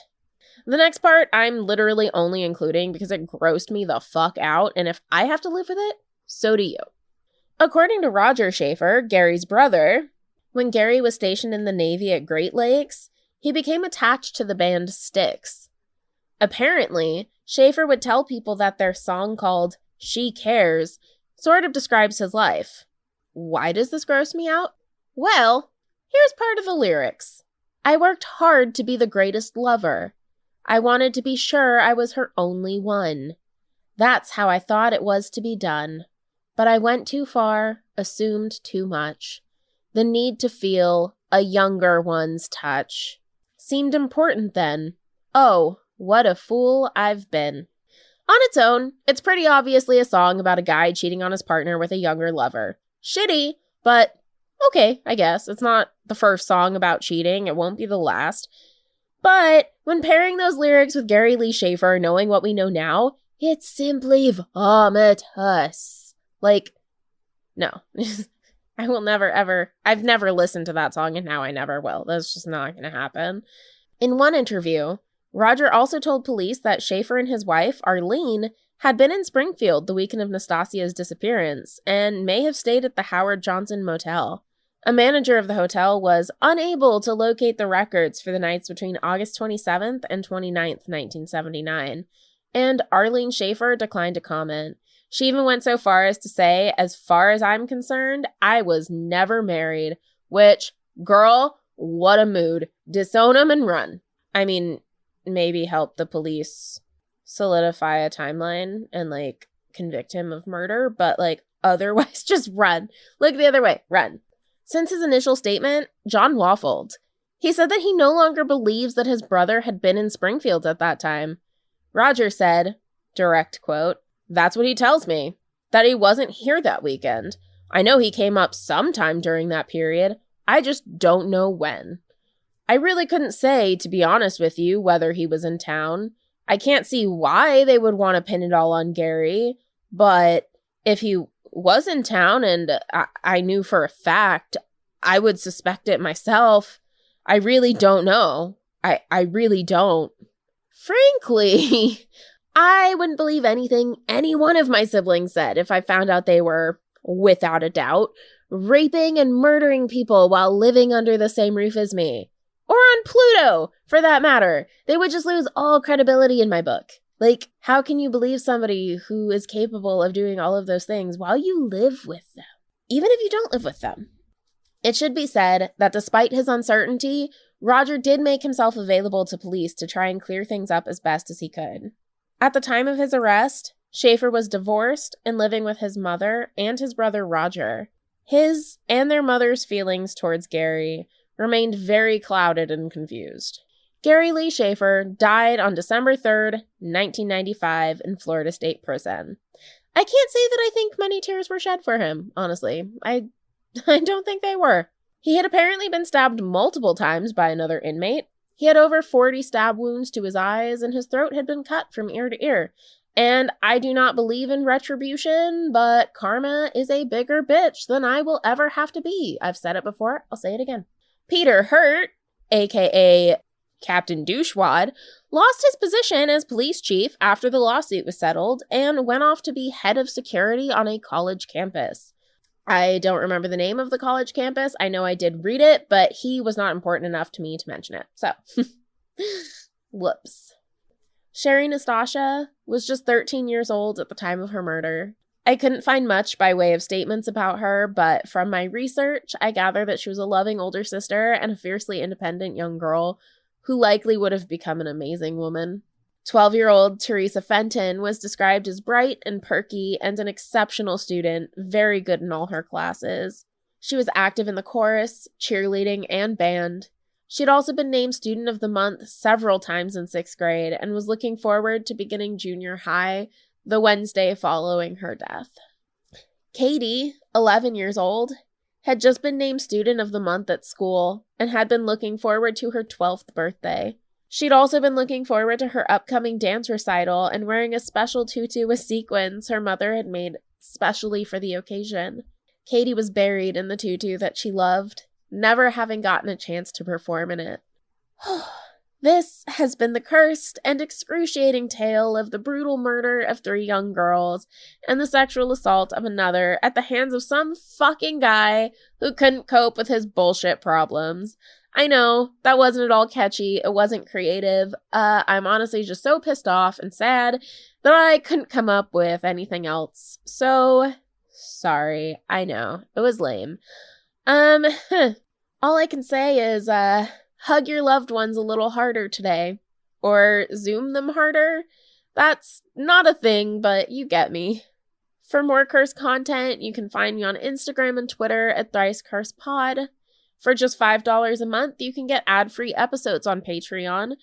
The next part I'm literally only including because it grossed me the fuck out, and if I have to live with it, so do you. According to Roger Schaefer, Gary's brother, when Gary was stationed in the Navy at Great Lakes, he became attached to the band Styx. Apparently, Schaefer would tell people that their song called She Cares sort of describes his life. Why does this gross me out? Well, here's part of the lyrics. I worked hard to be the greatest lover. I wanted to be sure I was her only one. That's how I thought it was to be done. But I went too far, assumed too much. The need to feel a younger one's touch seemed important then. Oh, what a fool I've been. On its own, it's pretty obviously a song about a guy cheating on his partner with a younger lover. Shitty, but okay, I guess. It's not the first song about cheating. It won't be the last. But when pairing those lyrics with Gary Lee Schaefer, knowing what we know now, it's simply vomitous. Like, no. I will never, ever, I've never listened to that song, and now I never will. That's just not going to happen. In one interview, Roger also told police that Schaefer and his wife, Arlene, had been in Springfield the weekend of Nastasia's disappearance, and may have stayed at the Howard Johnson Motel. A manager of the hotel was unable to locate the records for the nights between August 27th and 29th, 1979, and Arlene Schaefer declined to comment. She even went so far as to say, as far as I'm concerned, I was never married, which, girl, what a mood. Disown him and run. I mean, maybe help the police solidify a timeline and, like, convict him of murder, but, like, otherwise just run. Look the other way, run. Since his initial statement, John waffled. He said that he no longer believes that his brother had been in Springfield at that time. Roger said, direct quote, "That's what he tells me, that he wasn't here that weekend. I know he came up sometime during that period. I just don't know when. I really couldn't say, to be honest with you, whether he was in town. I can't see why they would want to pin it all on Gary, but if he was in town, and I knew for a fact I would suspect it myself. I really don't know. I really don't. Frankly, I wouldn't believe anything any one of my siblings said if I found out they were, without a doubt, raping and murdering people while living under the same roof as me. Or on Pluto, for that matter. They would just lose all credibility in my book. Like, how can you believe somebody who is capable of doing all of those things while you live with them? Even if you don't live with them. It should be said that despite his uncertainty, Roger did make himself available to police to try and clear things up as best as he could. At the time of his arrest, Schaefer was divorced and living with his mother and his brother Roger. His and their mother's feelings towards Gary remained very clouded and confused. Gary Lee Schaefer died on December 3rd, 1995 in Florida State Prison. I can't say that I think many tears were shed for him, honestly. I don't think they were. He had apparently been stabbed multiple times by another inmate. He had over 40 stab wounds to his eyes, and his throat had been cut from ear to ear. And I do not believe in retribution, but karma is a bigger bitch than I will ever have to be. I've said it before, I'll say it again. Peter Hurt, aka Captain Douchewad, lost his position as police chief after the lawsuit was settled and went off to be head of security on a college campus. I don't remember the name of the college campus. I know I did read it, but he was not important enough to me to mention it. So, whoops. Sherry Nastasia was just 13 years old at the time of her murder. I couldn't find much by way of statements about her, but from my research, I gather that she was a loving older sister and a fiercely independent young girl who likely would have become an amazing woman. 12-year-old Teresa Fenton was described as bright and perky and an exceptional student, very good in all her classes. She was active in the chorus, cheerleading, and band. She had also been named Student of the Month several times in 6th grade and was looking forward to beginning junior high the Wednesday following her death. Katie, 11 years old, had just been named Student of the Month at school and had been looking forward to her 12th birthday. She'd also been looking forward to her upcoming dance recital and wearing a special tutu with sequins her mother had made specially for the occasion. Katie was buried in the tutu that she loved, never having gotten a chance to perform in it. This has been the cursed and excruciating tale of the brutal murder of 3 young girls and the sexual assault of another at the hands of some fucking guy who couldn't cope with his bullshit problems. I know, that wasn't at all catchy, it wasn't creative. I'm honestly just so pissed off and sad that I couldn't come up with anything else. So, sorry, I know, it was lame. All I can say is, hug your loved ones a little harder today. Or Zoom them harder. That's not a thing, but you get me. For more cursed content, you can find me on Instagram and Twitter at Thrice Cursed Pod. For just $5 a month, you can get ad-free episodes on Patreon,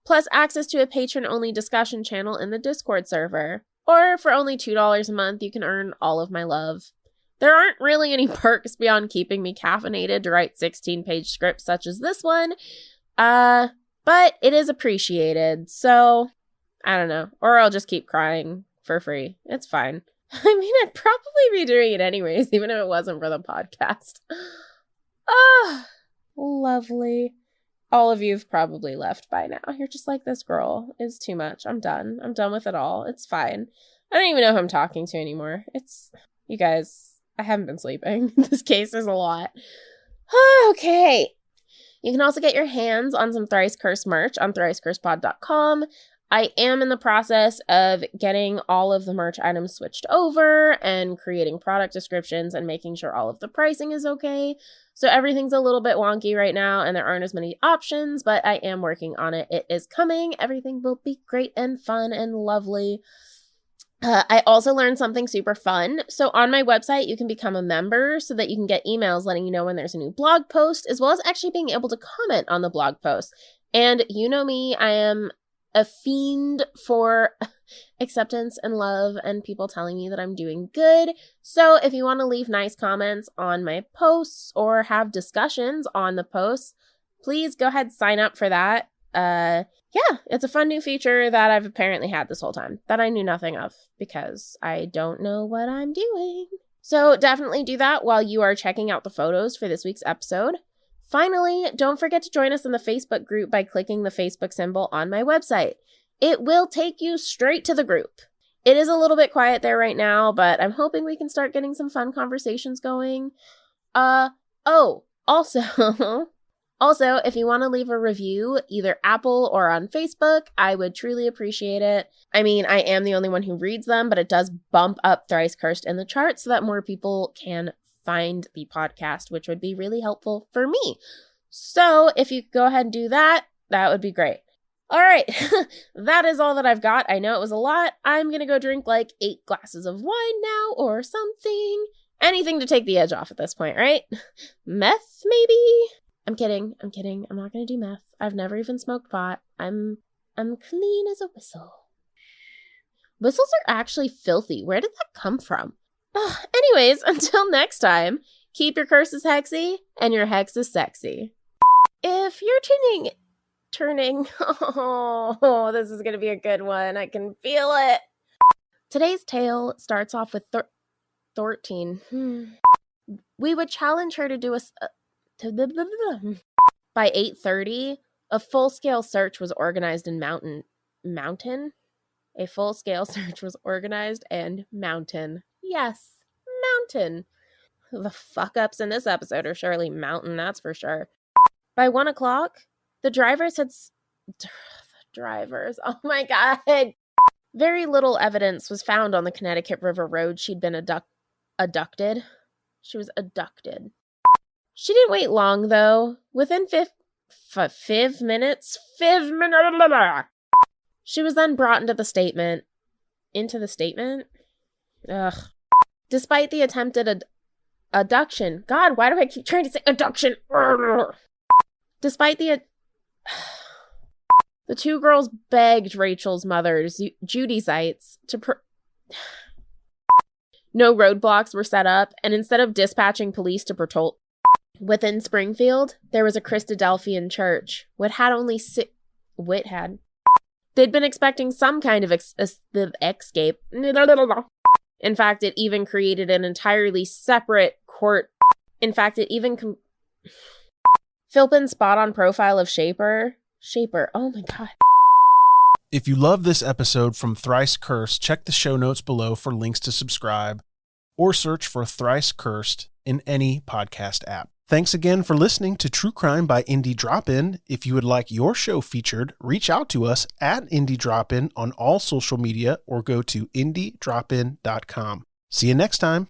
plus access to a patron-only discussion channel in the Discord server. Or for only $2 a month, you can earn all of my love. There aren't really any perks beyond keeping me caffeinated to write 16-page scripts such as this one, but it is appreciated, so I don't know. Or I'll just keep crying for free. It's fine. I mean, I'd probably be doing it anyways, even if it wasn't for the podcast. Ah, lovely. All of you have probably left by now. You're just like, this girl is too much. I'm done. I'm done with it all. It's fine. I don't even know who I'm talking to anymore. You guys, I haven't been sleeping. This case is a lot. Okay. You can also get your hands on some Thrice Cursed merch on thricecursed.com. I am in the process of getting all of the merch items switched over and creating product descriptions and making sure all of the pricing is okay. So everything's a little bit wonky right now and there aren't as many options, but I am working on it. It is coming. Everything will be great and fun and lovely. I also learned something super fun. So on my website, you can become a member so that you can get emails letting you know when there's a new blog post, as well as actually being able to comment on the blog post. And you know me, I am a fiend for acceptance and love and people telling me that I'm doing good. So if you want to leave nice comments on my posts or have discussions on the posts, please go ahead and sign up for that. Yeah, it's a fun new feature that I've apparently had this whole time that I knew nothing of because I don't know what I'm doing. So definitely do that while you are checking out the photos for this week's episode. Finally, don't forget to join us in the Facebook group by clicking the Facebook symbol on my website. It will take you straight to the group. It is a little bit quiet there right now, but I'm hoping we can start getting some fun conversations going. Also, if you want to leave a review, either Apple or on Facebook, I would truly appreciate it. I mean, I am the only one who reads them, but it does bump up Thrice Cursed in the charts so that more people can find the podcast, which would be really helpful for me. So if you could go ahead and do that, that would be great. All right, that is all that I've got. I know it was a lot. I'm going to go drink like 8 glasses of wine now or something. Anything to take the edge off at this point, right? Meth, maybe? I'm kidding. I'm not going to do meth. I've never even smoked pot. I'm clean as a whistle. Whistles are actually filthy. Where did that come from? Anyways, until next time, keep your curses hexy and your hexes sexy. If you're turning, oh, this is going to be a good one. I can feel it. Today's tale starts off with 13. We would challenge her to do by 8:30, a full-scale search was organized in Mountain. A full-scale search was organized and Mountain. Yes, Mountain. The fuck-ups in this episode are surely Mountain, that's for sure. By 1 o'clock, the drivers had... oh my god. Very little evidence was found on the Connecticut River Road she'd been abducted. She was abducted. She didn't wait long, though. Within 5 minutes, she was then brought into the statement. Ugh. Despite the attempted abduction. God, why do I keep trying to say abduction? Despite the 2 girls begged Rachel's mother, Judy Seitz, no roadblocks were set up, and instead of dispatching police to patrol within Springfield, there was a Christadelphian church. They'd been expecting some kind of escape. In fact, it even created an entirely separate court. Philpin's spot-on profile of Schaefer, oh my god. If you love this episode from Thrice Cursed, check the show notes below for links to subscribe or search for Thrice Cursed in any podcast app. Thanks again for listening to True Crime by Indie Drop-In. If you would like your show featured, reach out to us at Indie Drop-In on all social media or go to indiedropin.com. See you next time.